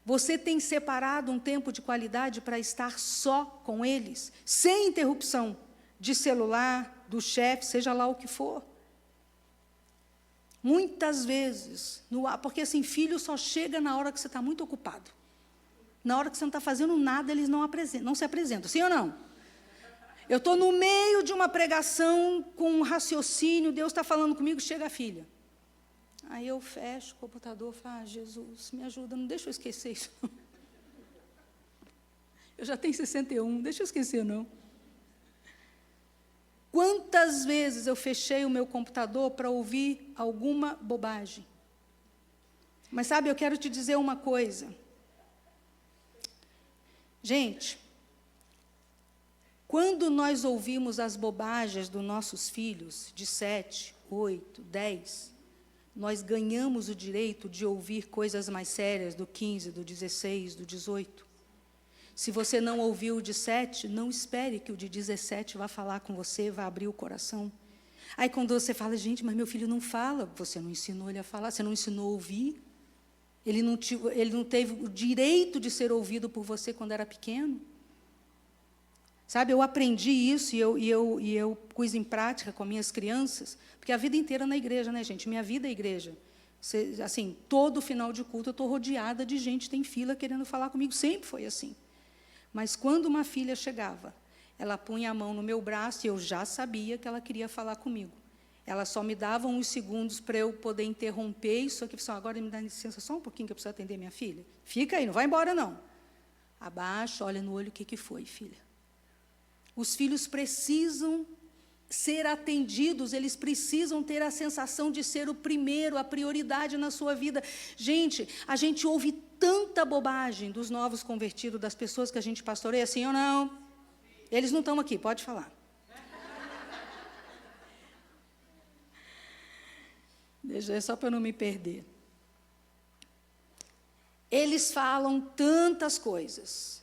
Você tem separado um tempo de qualidade para estar só com eles, sem interrupção de celular, do chefe, seja lá o que for? Muitas vezes, porque assim, filho só chega na hora que você está muito ocupado. Na hora que você não está fazendo nada, eles não se apresentam, sim ou não? Eu estou no meio de uma pregação com um raciocínio, Deus está falando comigo, chega a filha. Aí eu fecho o computador e falo, Jesus, me ajuda, não deixa eu esquecer isso. Eu já tenho 61, deixa eu esquecer não. Quantas vezes eu fechei o meu computador para ouvir alguma bobagem? Mas sabe, eu quero te dizer uma coisa. Gente, quando nós ouvimos as bobagens dos nossos filhos, de 7, 8, 10, nós ganhamos o direito de ouvir coisas mais sérias do 15, do 16, do 18. Se você não ouviu o de 7, não espere que o de 17 vá falar com você, vá abrir o coração. Aí quando você fala, gente, mas meu filho não fala, você não ensinou ele a falar, você não ensinou a ouvir. Ele não teve o direito de ser ouvido por você quando era pequeno. Sabe, eu aprendi isso e eu pus em prática com minhas crianças, porque a vida inteira na igreja, né, gente? Minha vida é igreja. Assim, todo final de culto eu estou rodeada de gente, tem fila querendo falar comigo, sempre foi assim. Mas quando uma filha chegava, ela punha a mão no meu braço e eu já sabia que ela queria falar comigo. Ela só me dava uns segundos para eu poder interromper isso aqui. Agora me dá licença só um pouquinho que eu preciso atender minha filha. Fica aí, não vai embora não. Abaixa, olha no olho, o que foi, filha? Os filhos precisam ser atendidos, eles precisam ter a sensação de ser o primeiro, a prioridade na sua vida. Gente, a gente ouve tanta bobagem dos novos convertidos, das pessoas que a gente pastoreia, assim ou não? Eles não estão aqui, pode falar. Deixa eu, só para eu não me perder. Eles falam tantas coisas.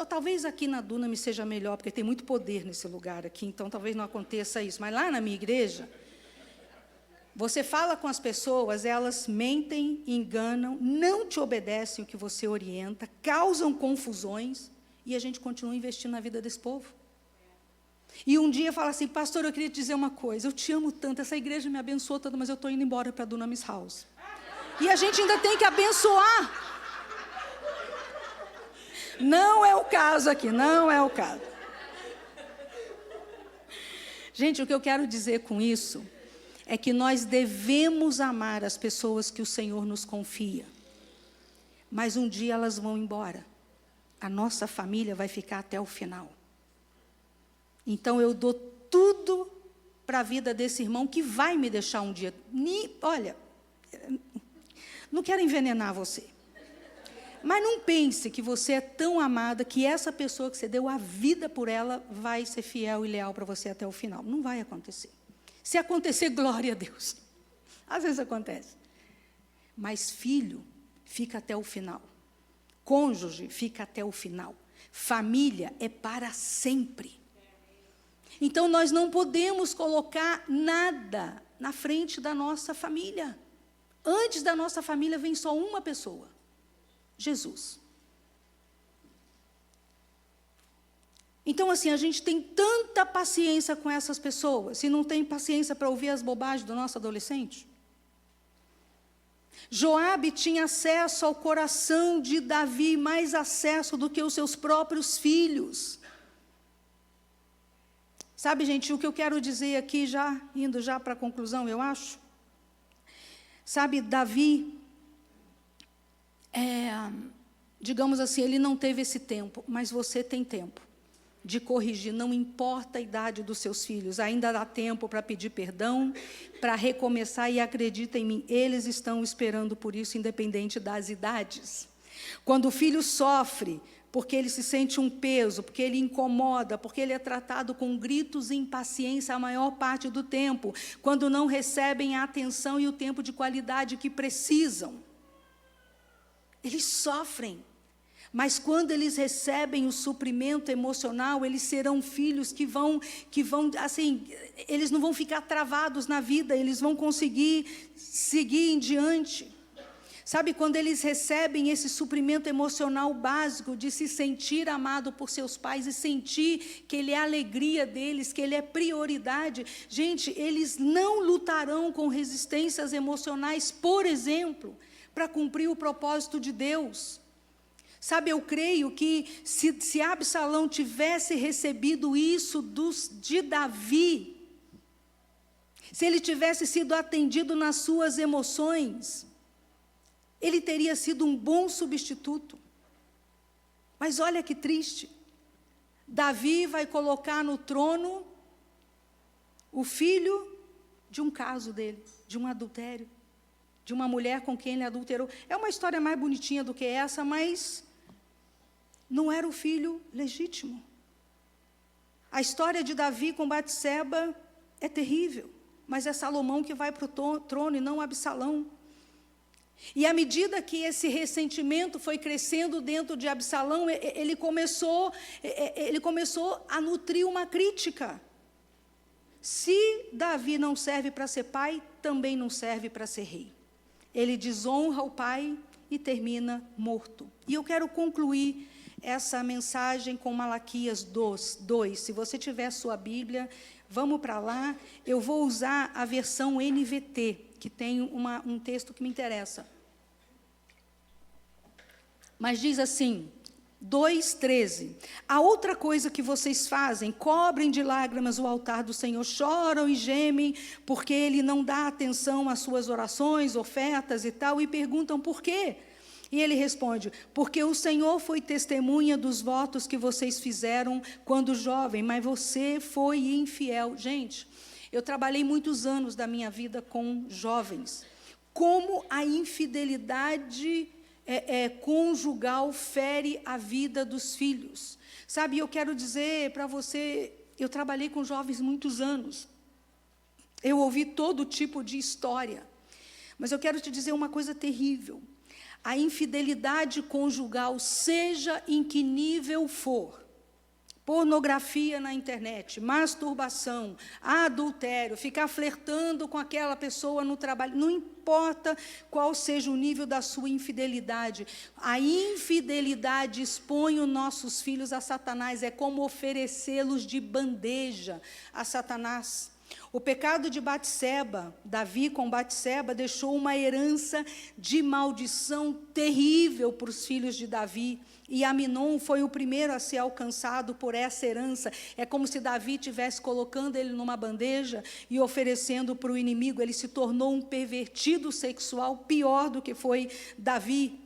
Talvez aqui na Duna me seja melhor, porque tem muito poder nesse lugar aqui, então talvez não aconteça isso. Mas lá na minha igreja, você fala com as pessoas, elas mentem, enganam, não te obedecem o que você orienta, causam confusões, e a gente continua investindo na vida desse povo. E um dia fala assim, pastor, eu queria te dizer uma coisa, eu te amo tanto, essa igreja me abençoou tanto, mas eu estou indo embora para a Dunamis House. E a gente ainda tem que abençoar. Não é o caso aqui, não é o caso. Gente, o que eu quero dizer com isso é que nós devemos amar as pessoas que o Senhor nos confia. Mas um dia elas vão embora. A nossa família vai ficar até o final. Então eu dou tudo para a vida desse irmão que vai me deixar um dia. Olha, não quero envenenar você. Mas não pense que você é tão amada que essa pessoa que você deu a vida por ela vai ser fiel e leal para você até o final. Não vai acontecer. Se acontecer, glória a Deus. Às vezes acontece. Mas filho fica até o final. Cônjuge fica até o final. Família é para sempre. Então nós não podemos colocar nada na frente da nossa família. Antes da nossa família vem só uma pessoa. Jesus. Então, assim, a gente tem tanta paciência com essas pessoas, se não tem paciência para ouvir as bobagens do nosso adolescente. Joabe tinha acesso ao coração de Davi, mais acesso do que os seus próprios filhos. Sabe, gente, o que eu quero dizer aqui, já indo já para a conclusão, eu acho. Sabe, Davi, digamos assim, ele não teve esse tempo, mas você tem tempo de corrigir, não importa a idade dos seus filhos, ainda dá tempo para pedir perdão, para recomeçar, e acredita em mim, eles estão esperando por isso, independente das idades. Quando o filho sofre, porque ele se sente um peso, porque ele incomoda, porque ele é tratado com gritos e impaciência a maior parte do tempo, quando não recebem a atenção e o tempo de qualidade que precisam, eles sofrem. Mas quando eles recebem o suprimento emocional, eles serão filhos que vão, assim, eles não vão ficar travados na vida, eles vão conseguir seguir em diante. Sabe, quando eles recebem esse suprimento emocional básico de se sentir amado por seus pais e sentir que ele é a alegria deles, que ele é prioridade, gente, eles não lutarão com resistências emocionais, por exemplo, para cumprir o propósito de Deus. Sabe, eu creio que se Absalão tivesse recebido isso de Davi, se ele tivesse sido atendido nas suas emoções, ele teria sido um bom substituto. Mas olha que triste. Davi vai colocar no trono o filho de um caso dele, de um adultério, de uma mulher com quem ele adulterou. É uma história mais bonitinha do que essa, mas não era o filho legítimo. A história de Davi com Batseba é terrível, mas é Salomão que vai para o trono e não Absalão. E à medida que esse ressentimento foi crescendo dentro de Absalão, ele começou a nutrir uma crítica. Se Davi não serve para ser pai, também não serve para ser rei. Ele desonra o pai e termina morto. E eu quero concluir essa mensagem com Malaquias 2. Se você tiver sua Bíblia, vamos para lá. Eu vou usar a versão NVT, que tem um texto que me interessa. Mas diz assim, 2:13. A outra coisa que vocês fazem, cobrem de lágrimas o altar do Senhor, choram e gemem, porque Ele não dá atenção às suas orações, ofertas e tal, e perguntam por quê? E ele responde, porque o Senhor foi testemunha dos votos que vocês fizeram quando jovem, mas você foi infiel. Gente, eu trabalhei muitos anos da minha vida com jovens. Como a infidelidade conjugal fere a vida dos filhos. Sabe, eu quero dizer para você, eu trabalhei com jovens muitos anos. Eu ouvi todo tipo de história. Mas eu quero te dizer uma coisa terrível. A infidelidade conjugal, seja em que nível for, pornografia na internet, masturbação, adultério, ficar flertando com aquela pessoa no trabalho, não importa qual seja o nível da sua infidelidade, a infidelidade expõe os nossos filhos a Satanás, é como oferecê-los de bandeja a Satanás. O pecado de Batseba, Davi com Batseba, deixou uma herança de maldição terrível para os filhos de Davi. E Aminon foi o primeiro a ser alcançado por essa herança. É como se Davi estivesse colocando ele numa bandeja e oferecendo para o inimigo. Ele se tornou um pervertido sexual, pior do que foi Davi.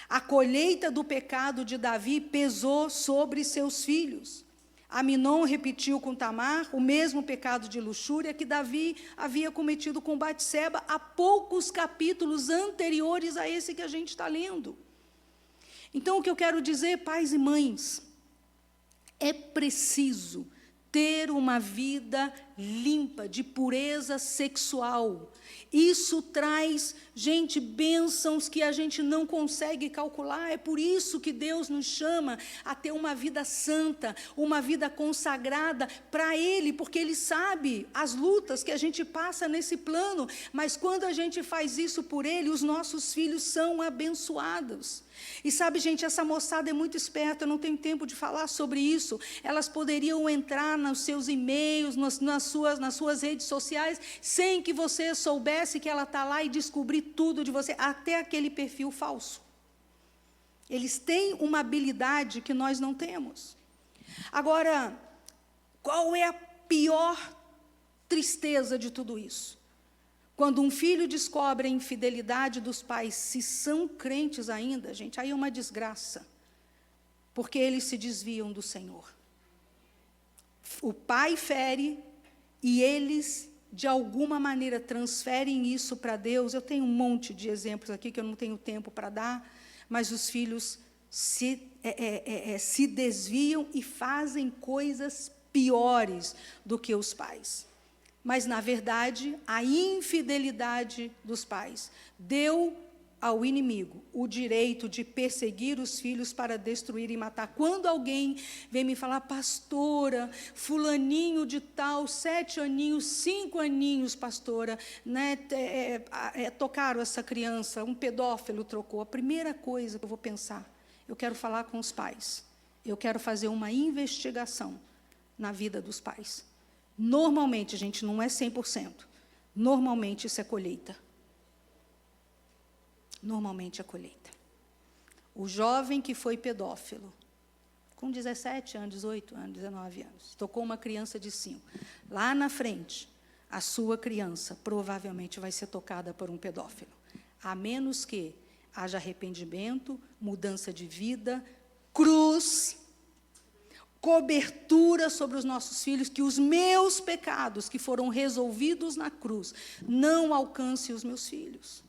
A colheita do pecado de Davi pesou sobre seus filhos. Aminon repetiu com Tamar o mesmo pecado de luxúria que Davi havia cometido com Batseba há poucos capítulos anteriores a esse que a gente está lendo. Então, o que eu quero dizer, pais e mães, é preciso ter uma vida limpa, de pureza sexual. Isso traz, gente, bênçãos que a gente não consegue calcular. É por isso que Deus nos chama a ter uma vida santa, uma vida consagrada para Ele, porque Ele sabe as lutas que a gente passa nesse plano, mas quando a gente faz isso por Ele, os nossos filhos são abençoados. E sabe, gente, essa moçada é muito esperta, eu não tenho tempo de falar sobre isso. Elas poderiam entrar nos seus e-mails, nas suas redes sociais, sem que você soubesse que ela está lá e descobrir tudo de você, até aquele perfil falso. Eles têm uma habilidade que nós não temos. Agora, qual é a pior tristeza de tudo isso? Quando um filho descobre a infidelidade dos pais, se são crentes ainda, gente, aí é uma desgraça, porque eles se desviam do Senhor. O pai fere e eles, de alguma maneira, transferem isso para Deus. Eu tenho um monte de exemplos aqui que eu não tenho tempo para dar, mas os filhos se desviam e fazem coisas piores do que os pais. Mas, na verdade, a infidelidade dos pais deu ao inimigo o direito de perseguir os filhos para destruir e matar. Quando alguém vem me falar, pastora, fulaninho de tal, 7 aninhos, 5 aninhos, pastora, né, tocaram essa criança, um pedófilo trocou. A primeira coisa que eu vou pensar, eu quero falar com os pais. Eu quero fazer uma investigação na vida dos pais. Normalmente, gente, não é 100%. Normalmente, isso é colheita. Normalmente, é colheita. O jovem que foi pedófilo, com 17 anos, 18 anos, 19 anos, tocou uma criança de 5. Lá na frente, a sua criança provavelmente vai ser tocada por um pedófilo. A menos que haja arrependimento, mudança de vida, cruz, cobertura sobre os nossos filhos, que os meus pecados que foram resolvidos na cruz não alcancem os meus filhos.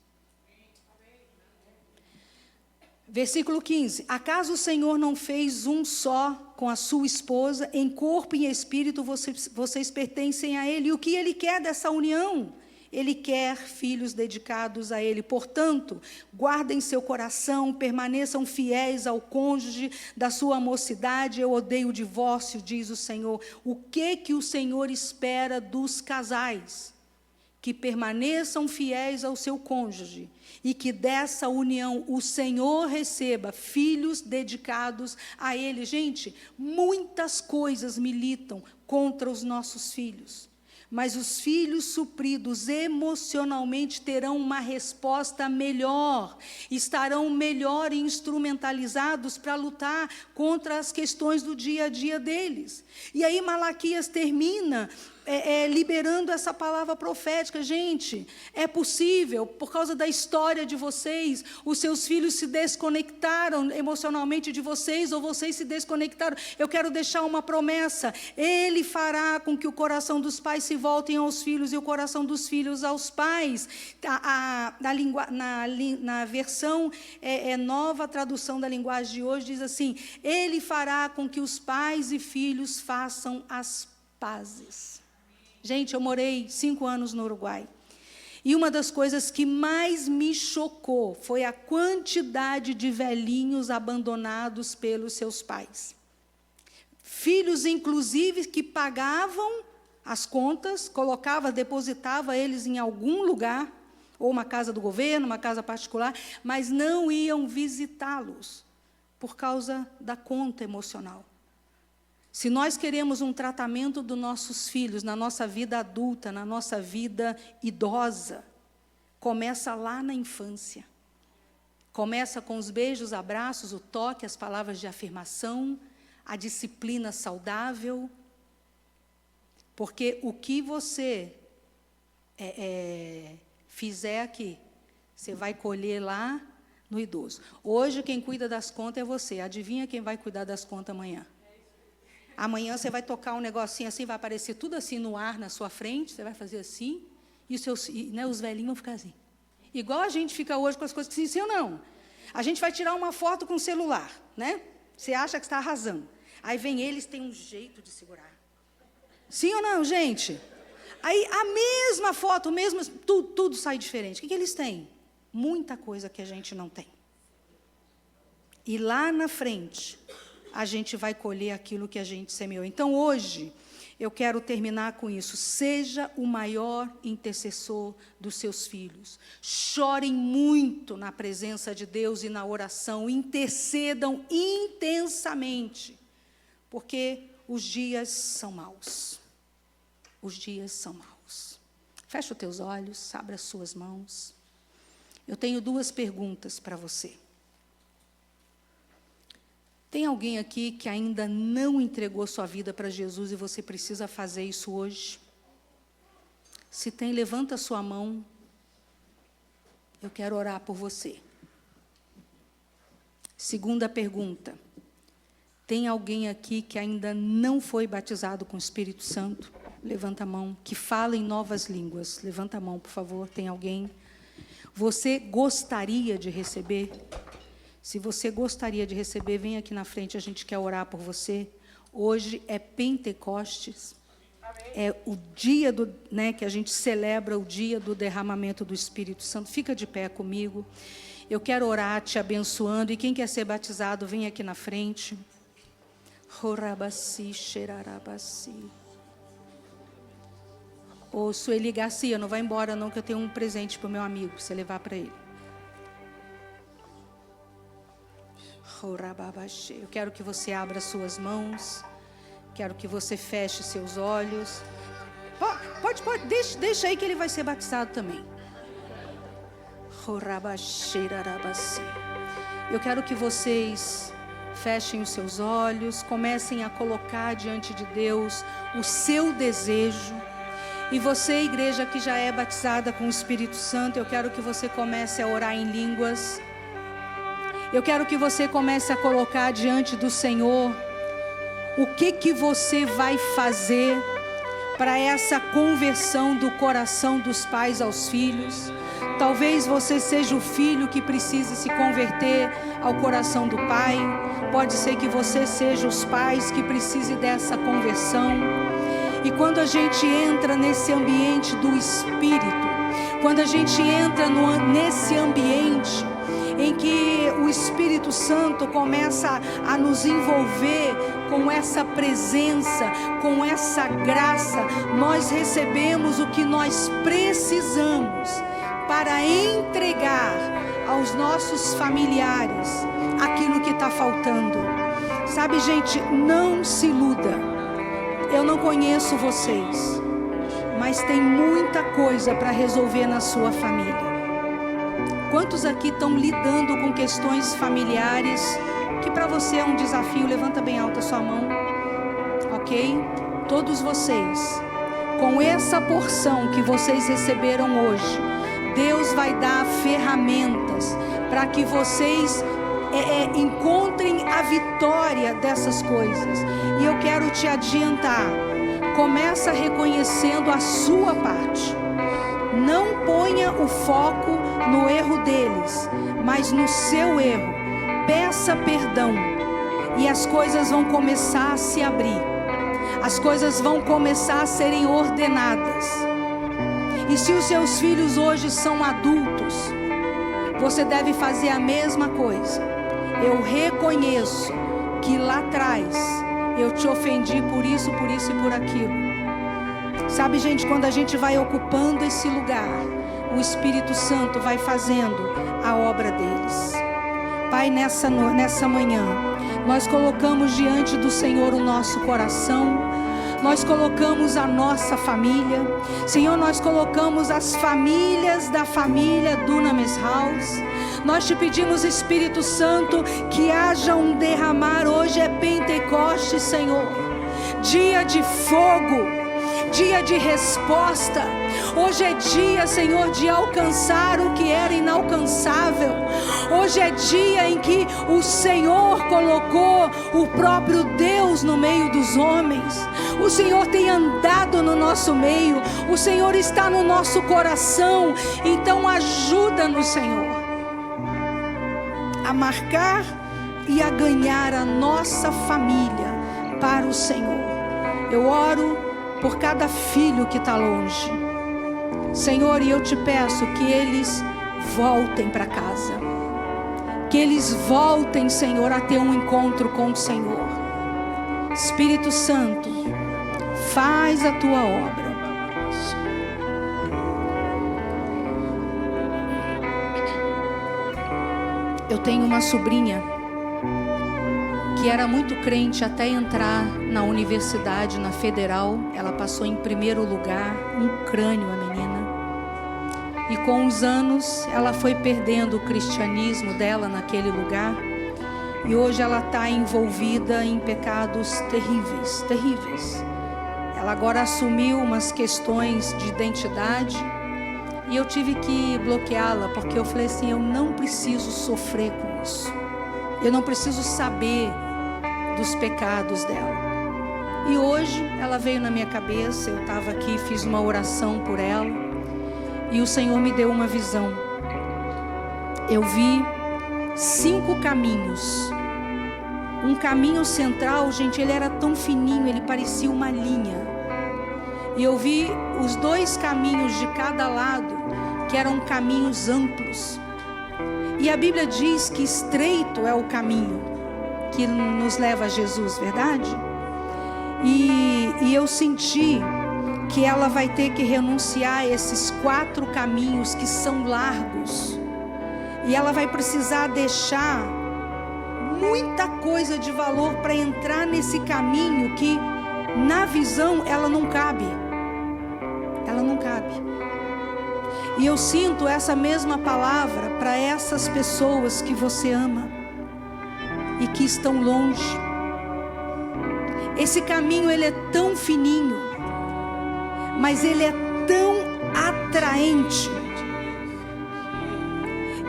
Versículo 15. Acaso o Senhor não fez um só com a sua esposa? Em corpo e em espírito vocês pertencem a Ele. E o que Ele quer dessa união? Ele quer filhos dedicados a Ele. Portanto, guardem seu coração, permaneçam fiéis ao cônjuge da sua mocidade. Eu odeio o divórcio, diz o Senhor. O que o Senhor espera dos casais? Que permaneçam fiéis ao seu cônjuge e que dessa união o Senhor receba filhos dedicados a Ele. Gente, muitas coisas militam contra os nossos filhos. Mas os filhos supridos emocionalmente terão uma resposta melhor, estarão melhor instrumentalizados para lutar contra as questões do dia a dia deles. E aí Malaquias termina liberando essa palavra profética. Gente, é possível, por causa da história de vocês, os seus filhos se desconectaram emocionalmente de vocês, ou vocês se desconectaram. Eu quero deixar uma promessa: Ele fará com que o coração dos pais se voltem aos filhos e o coração dos filhos aos pais. Na versão nova tradução da linguagem de hoje, diz assim: Ele fará com que os pais e filhos façam as pazes. Gente, eu morei 5 anos no Uruguai. E uma das coisas que mais me chocou foi a quantidade de velhinhos abandonados pelos seus pais. Filhos, inclusive, que pagavam as contas, depositava eles em algum lugar, ou uma casa do governo, uma casa particular, mas não iam visitá-los por causa da conta emocional. Se nós queremos um tratamento dos nossos filhos na nossa vida adulta, na nossa vida idosa, começa lá na infância. Começa com os beijos, abraços, o toque, as palavras de afirmação, a disciplina saudável. Porque o que você fizer aqui, você vai colher lá no idoso. Hoje, quem cuida das contas é você. Adivinha quem vai cuidar das contas amanhã? Amanhã você vai tocar um negocinho assim, vai aparecer tudo assim no ar na sua frente, você vai fazer assim, e os velhinhos vão ficar assim. Igual a gente fica hoje com as coisas que sim ou não. A gente vai tirar uma foto com o celular, né? Você acha que está arrasando. Aí vem eles, tem um jeito de segurar. Sim ou não, gente? Aí a mesma foto, tudo sai diferente. O que eles têm? Muita coisa que a gente não tem. E lá na frente, a gente vai colher aquilo que a gente semeou. Então, hoje, eu quero terminar com isso. Seja o maior intercessor dos seus filhos. Chorem muito na presença de Deus e na oração. Intercedam intensamente. Porque os dias são maus. Os dias são maus. Fecha os teus olhos, abra as suas mãos. Eu tenho 2 perguntas para você. Tem alguém aqui que ainda não entregou sua vida para Jesus e você precisa fazer isso hoje? Se tem, levanta a sua mão. Eu quero orar por você. Segunda pergunta. Tem alguém aqui que ainda não foi batizado com o Espírito Santo? Levanta a mão. Que fala em novas línguas. Levanta a mão, por favor. Tem alguém? Você gostaria de receber? Se você gostaria de receber, vem aqui na frente, a gente quer orar por você. Hoje é Pentecostes. É o dia que a gente celebra o dia do derramamento do Espírito Santo. Fica de pé comigo. Eu quero orar te abençoando. E quem quer ser batizado, vem aqui na frente. Horabassi, xerarabassi. Ô, Sueli Garcia, não vai embora não, que eu tenho um presente para o meu amigo, para você levar para ele. Eu quero que você abra suas mãos. Quero que você feche seus olhos. Pode. Deixa aí que ele vai ser batizado também. Eu quero que vocês fechem os seus olhos. Comecem a colocar diante de Deus o seu desejo. E você, igreja que já é batizada com o Espírito Santo, eu quero que você comece a orar em línguas. Eu quero que você comece a colocar diante do Senhor o que você vai fazer para essa conversão do coração dos pais aos filhos. Talvez você seja o filho que precise se converter ao coração do pai. Pode ser que você seja os pais que precise dessa conversão. E quando a gente entra nesse ambiente do Espírito, quando a gente entra nesse ambiente em que o Espírito Santo começa a nos envolver com essa presença, com essa graça, nós recebemos o que nós precisamos para entregar aos nossos familiares aquilo que está faltando. Sabe, gente, não se iluda. Eu não conheço vocês, mas tem muita coisa para resolver na sua família. Quantos aqui estão lidando com questões familiares que para você é um desafio? Levanta bem alta a sua mão, ok? Todos vocês, com essa porção que vocês receberam hoje, Deus vai dar ferramentas para que vocês encontrem a vitória dessas coisas. E eu quero te adiantar, começa reconhecendo a sua parte. Não ponha o foco no erro deles, mas no seu erro. Peça perdão e as coisas vão começar a se abrir. As coisas vão começar a serem ordenadas. E se os seus filhos hoje são adultos, você deve fazer a mesma coisa. Eu reconheço que lá atrás eu te ofendi por isso e por aquilo. Sabe, gente, quando a gente vai ocupando esse lugar, o Espírito Santo vai fazendo a obra deles. Pai, nessa manhã, nós colocamos diante do Senhor o nosso coração, nós colocamos a nossa família. Senhor, nós colocamos as famílias da família Dunamis House. Nós te pedimos, Espírito Santo, que haja um derramar. Hoje é Pentecostes, Senhor, dia de fogo, dia de resposta. Hoje é dia, Senhor, de alcançar o que era inalcançável. Hoje é dia em que o Senhor colocou o próprio Deus no meio dos homens. O Senhor tem andado no nosso meio. O Senhor está no nosso coração. Então ajuda-nos, Senhor, a marcar e a ganhar a nossa família para o Senhor. Eu oro por cada filho que está longe, Senhor, e eu te peço que eles voltem para casa, que eles voltem, Senhor, a ter um encontro com o Senhor. Espírito Santo, faz a tua obra. Eu tenho uma sobrinha que era muito crente até entrar na universidade, na Federal. Ela passou em primeiro lugar, um crânio a menina. E com os anos ela foi perdendo o cristianismo dela naquele lugar. E hoje ela está envolvida em pecados terríveis, terríveis. Ela agora assumiu umas questões de identidade. E eu tive que bloqueá-la, porque eu falei assim, eu não preciso sofrer com isso. Eu não preciso saber dos pecados dela. E hoje ela veio na minha cabeça, eu estava aqui, fiz uma oração por ela, e o Senhor me deu uma visão. Eu vi 5 caminhos. Um caminho central, gente, ele era tão fininho, ele parecia uma linha. E eu vi os 2 caminhos de cada lado, que eram caminhos amplos. E a Bíblia diz que estreito é o caminho que nos leva a Jesus, verdade? E eu senti que ela vai ter que renunciar a esses 4 caminhos que são largos. E ela vai precisar deixar muita coisa de valor para entrar nesse caminho que, na visão, ela não cabe. Ela não cabe. E eu sinto essa mesma palavra para essas pessoas que você ama e que estão longe. Esse caminho, ele é tão fininho, mas ele é tão atraente.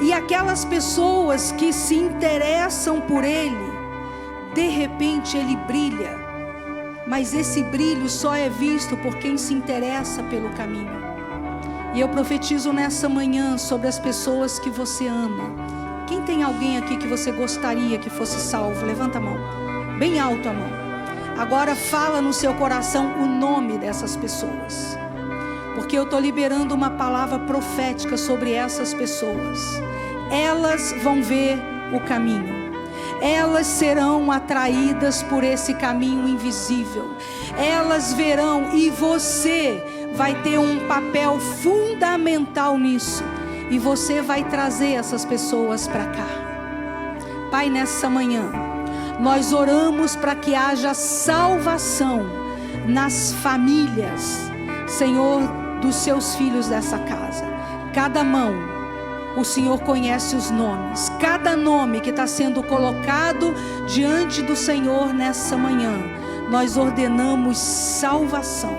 E aquelas pessoas que se interessam por ele, de repente ele brilha, mas esse brilho só é visto por quem se interessa pelo caminho. E eu profetizo nessa manhã sobre as pessoas que você ama. Quem tem alguém aqui que você gostaria que fosse salvo? Levanta a mão, bem alto a mão. Agora fala no seu coração o nome dessas pessoas, porque eu estou liberando uma palavra profética sobre essas pessoas. Elas vão ver o caminho. Elas serão atraídas por esse caminho invisível. Elas verão, e você vai ter um papel fundamental nisso. E você vai trazer essas pessoas para cá. Pai, nessa manhã, nós oramos para que haja salvação nas famílias, Senhor, dos seus filhos dessa casa. Cada mão, o Senhor conhece os nomes. Cada nome que está sendo colocado diante do Senhor nessa manhã, nós ordenamos salvação.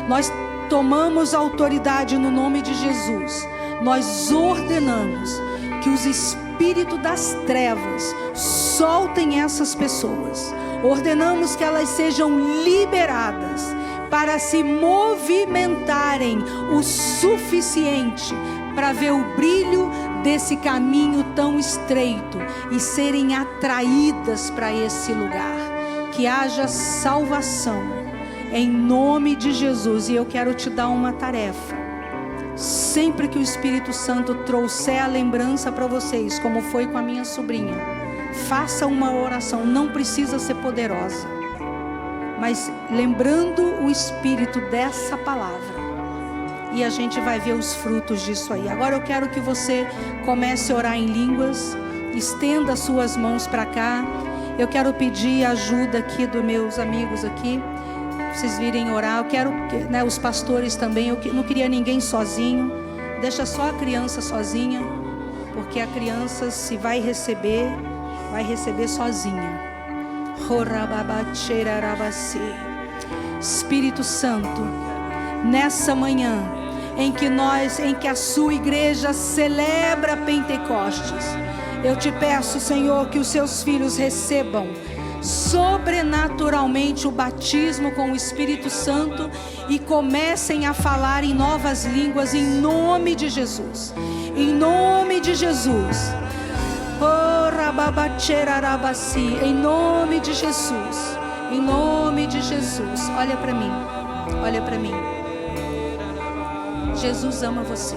Nós tomamos autoridade no nome de Jesus. Nós ordenamos que os espíritos das trevas soltem essas pessoas. Ordenamos que elas sejam liberadas para se movimentarem o suficiente para ver o brilho desse caminho tão estreito e serem atraídas para esse lugar. Que haja salvação em nome de Jesus. E eu quero te dar uma tarefa. Sempre que o Espírito Santo trouxer a lembrança para vocês, como foi com a minha sobrinha, faça uma oração. Não precisa ser poderosa. mas lembrando o espírito dessa palavra. E a gente vai ver os frutos disso aí. Agora eu quero que você comece a orar em línguas. Estenda as suas mãos para cá. Eu quero pedir ajuda aqui dos meus amigos aqui. Vocês virem orar. Eu quero, né, os pastores também. Eu não queria ninguém sozinho. Deixa só a criança sozinha. Porque a criança, se vai receber sozinha. Espírito Santo, nessa manhã em que a sua igreja celebra Pentecostes, eu te peço, Senhor, que os seus filhos recebam sobrenaturalmente o batismo com o Espírito Santo e comecem a falar em novas línguas em nome de Jesus. Em nome de Jesus. Em nome de Jesus. Em nome de Jesus. Olha para mim. Olha para mim. Jesus ama você.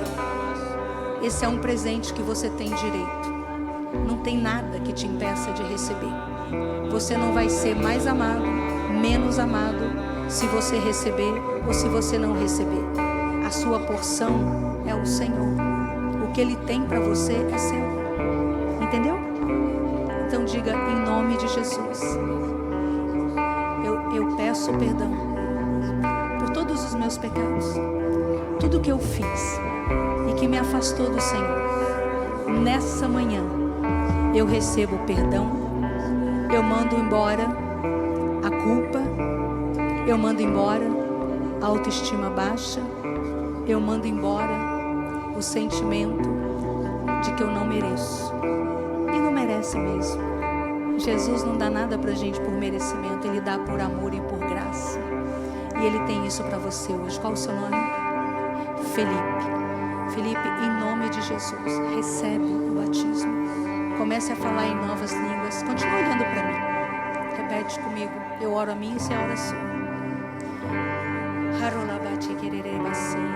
Esse é um presente que você tem direito. Não tem nada que te impeça de receber. Você não vai ser mais amado, menos amado, se você receber ou se você não receber. A sua porção é o Senhor. O que Ele tem para você é seu. Entendeu? Então diga, em nome de Jesus. Eu peço perdão por todos os meus pecados. Tudo que eu fiz e que me afastou do Senhor. Nessa manhã eu recebo perdão. Eu mando embora a culpa. Eu mando embora a autoestima baixa. Eu mando embora o sentimento de que eu não mereço. E não merece mesmo. Jesus não dá nada pra gente por merecimento. Ele dá por amor e por graça. E Ele tem isso para você hoje. Qual o seu nome? Felipe. Felipe, em nome de Jesus, recebe o batismo. Comece a falar em novas línguas. Continue olhando para mim. Repete comigo. Eu oro a minha e você ora a sua.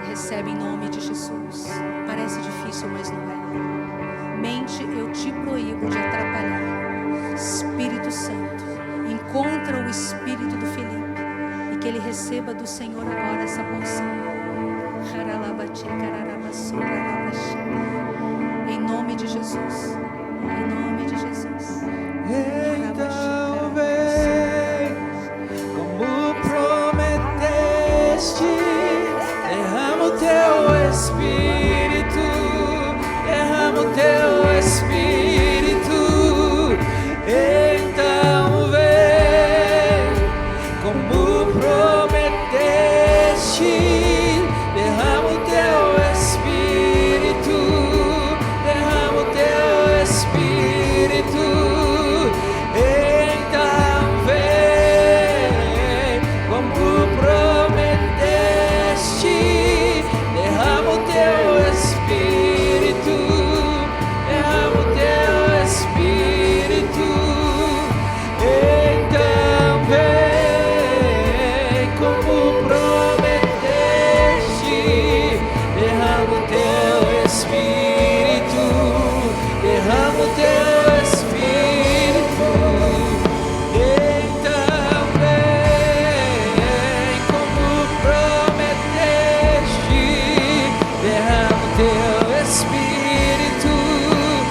Recebe em nome de Jesus. Parece difícil, mas não é. Mente, eu te proíbo de atrapalhar. Espírito Santo, encontra o espírito do Felipe e que ele receba do Senhor agora essa porção. Em nome de Jesus. Em nome de Jesus. Então vem, como prometeste, derrama o teu Espírito, derrama o teu Espírito. Então vem, como prometeste, derrama o teu Espírito, derrama o teu Espírito. Então vem, como prometeste, derrama o teu Espírito, derrama o teu Espírito. Então vem, como prometeste, derrama o teu Espírito, derrama o teu Espírito. Então vem, como prometeste, derrama o teu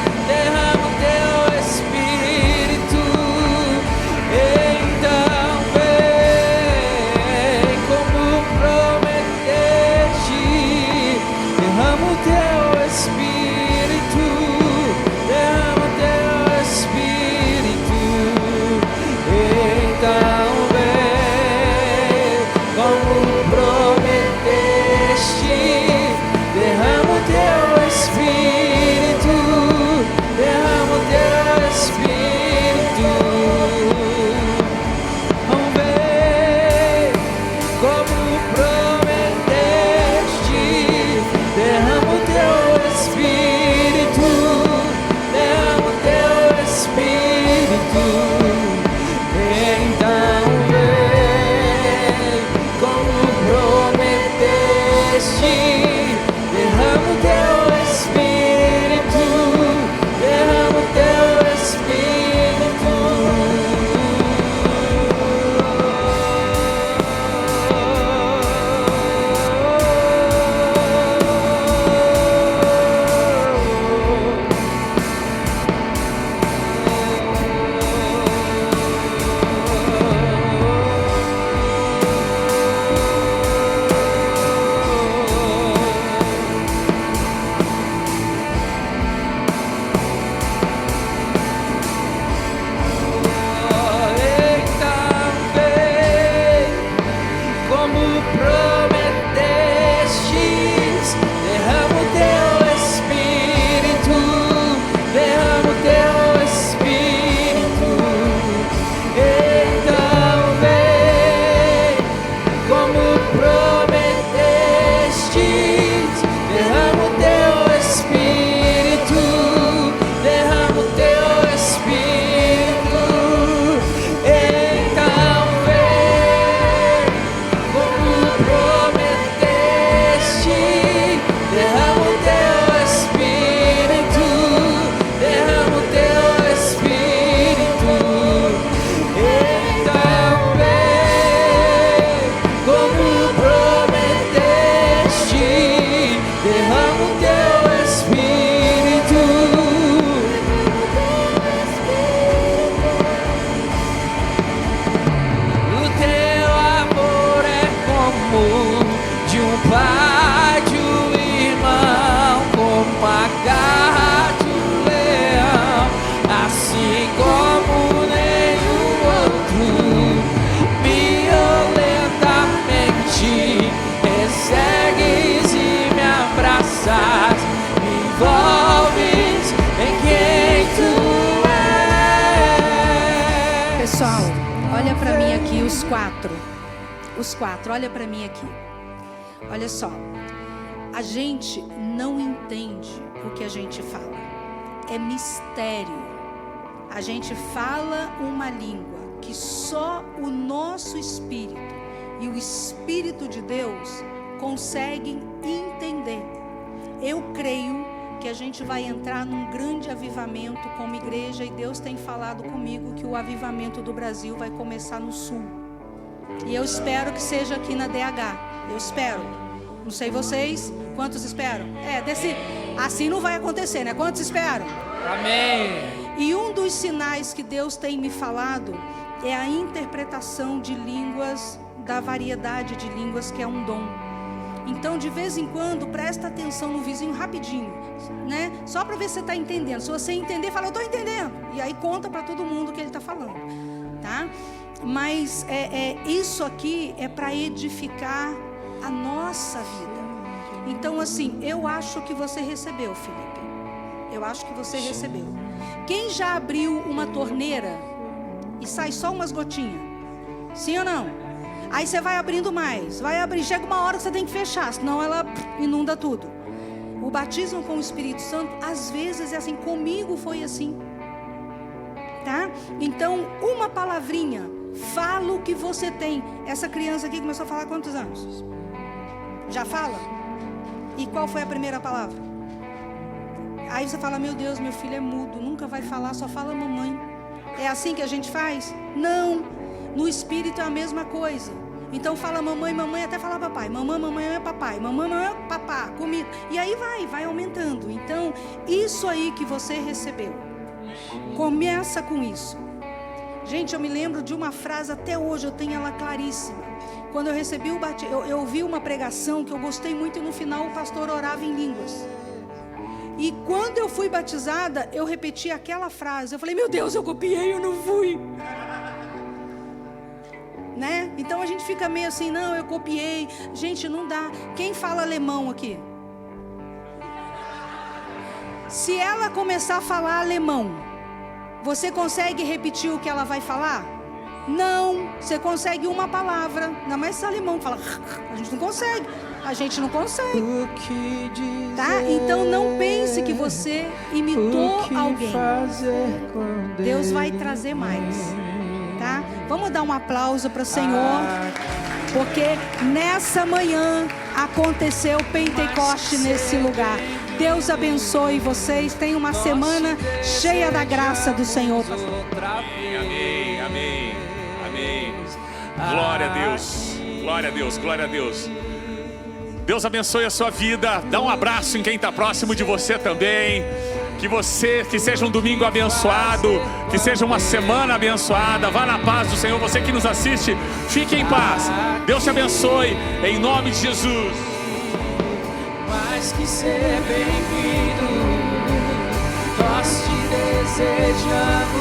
Espírito, derrama o teu Espírito. Então vem, como prometeste, derrama o teu Espírito, derrama o teu Espírito. Então vem, como prometeste, derrama o teu Espírito, derrama o teu Espírito. Vamos ver, como prometeste, derrama o teu Espírito, derrama o teu Espírito. Então vem, como prometeste. quatro. Os quatro, olha para mim aqui. Olha só. A gente não entende o que a gente fala. É mistério. A gente fala uma língua que só o nosso espírito e o Espírito de Deus conseguem entender. Eu creio que a gente vai entrar num grande avivamento como igreja, e Deus tem falado comigo que o avivamento do Brasil vai começar no sul. E eu espero que seja aqui na DH. Eu espero. Não sei vocês, quantos esperam? Assim não vai acontecer, né? Quantos esperam? Amém. E um dos sinais que Deus tem me falado é a interpretação de línguas, da variedade de línguas, que é um dom. Então, de vez em quando, presta atenção no vizinho rapidinho, né? Só para ver se você está entendendo. Se você entender, fala, eu estou entendendo. E aí conta para todo mundo o que ele está falando, tá? Mas isso aqui é para edificar a nossa vida. Então, assim, eu acho que você recebeu, Felipe. Eu acho que você recebeu. Quem já abriu uma torneira e sai só umas gotinhas? Sim ou não? Aí você vai abrindo mais, vai abrir, chega uma hora que você tem que fechar, senão ela inunda tudo. O batismo com o Espírito Santo, às vezes é assim, comigo foi assim, tá? Então, uma palavrinha, fala o que você tem. Essa criança aqui começou a falar há quantos anos? Já fala? E qual foi a primeira palavra? Aí você fala, meu Deus, meu filho é mudo, nunca vai falar, só fala mamãe. É assim que a gente faz? Não. No Espírito é a mesma coisa. Então fala mamãe, mamãe, até fala papai. Mamãe, mamãe é papai. Mamãe, mamãe é papá, comida. E aí vai aumentando. Então, isso aí que você recebeu, começa com isso. Gente, eu me lembro de uma frase, até hoje eu tenho ela claríssima. Quando eu recebi o batismo, eu ouvi uma pregação que eu gostei muito, e no final o pastor orava em línguas. E quando eu fui batizada, eu repeti aquela frase. Eu falei, meu Deus, eu copiei, eu não fui. Né? Então a gente fica meio assim, não, eu copiei. Gente, não dá. Quem fala alemão aqui? Se ela começar a falar alemão, você consegue repetir o que ela vai falar? Não. Você consegue uma palavra. Ainda mais se alemão fala. A gente não consegue. A gente não consegue. Tá? Então não pense que você imitou alguém. Deus vai trazer mais. Tá? Vamos dar um aplauso para o Senhor, porque nessa manhã aconteceu Pentecoste nesse lugar. Deus abençoe vocês. Tenham uma semana cheia da graça do Senhor. Amém, amém, amém. Glória a Deus, glória a Deus, glória a Deus. Deus abençoe a sua vida. Dá um abraço em quem está próximo de você também. Que seja um domingo abençoado, que seja uma semana abençoada. Vá na paz do Senhor. Você que nos assiste, fique em paz. Deus te abençoe, em nome de Jesus. Mais que ser bem-vindo, nós te desejamos.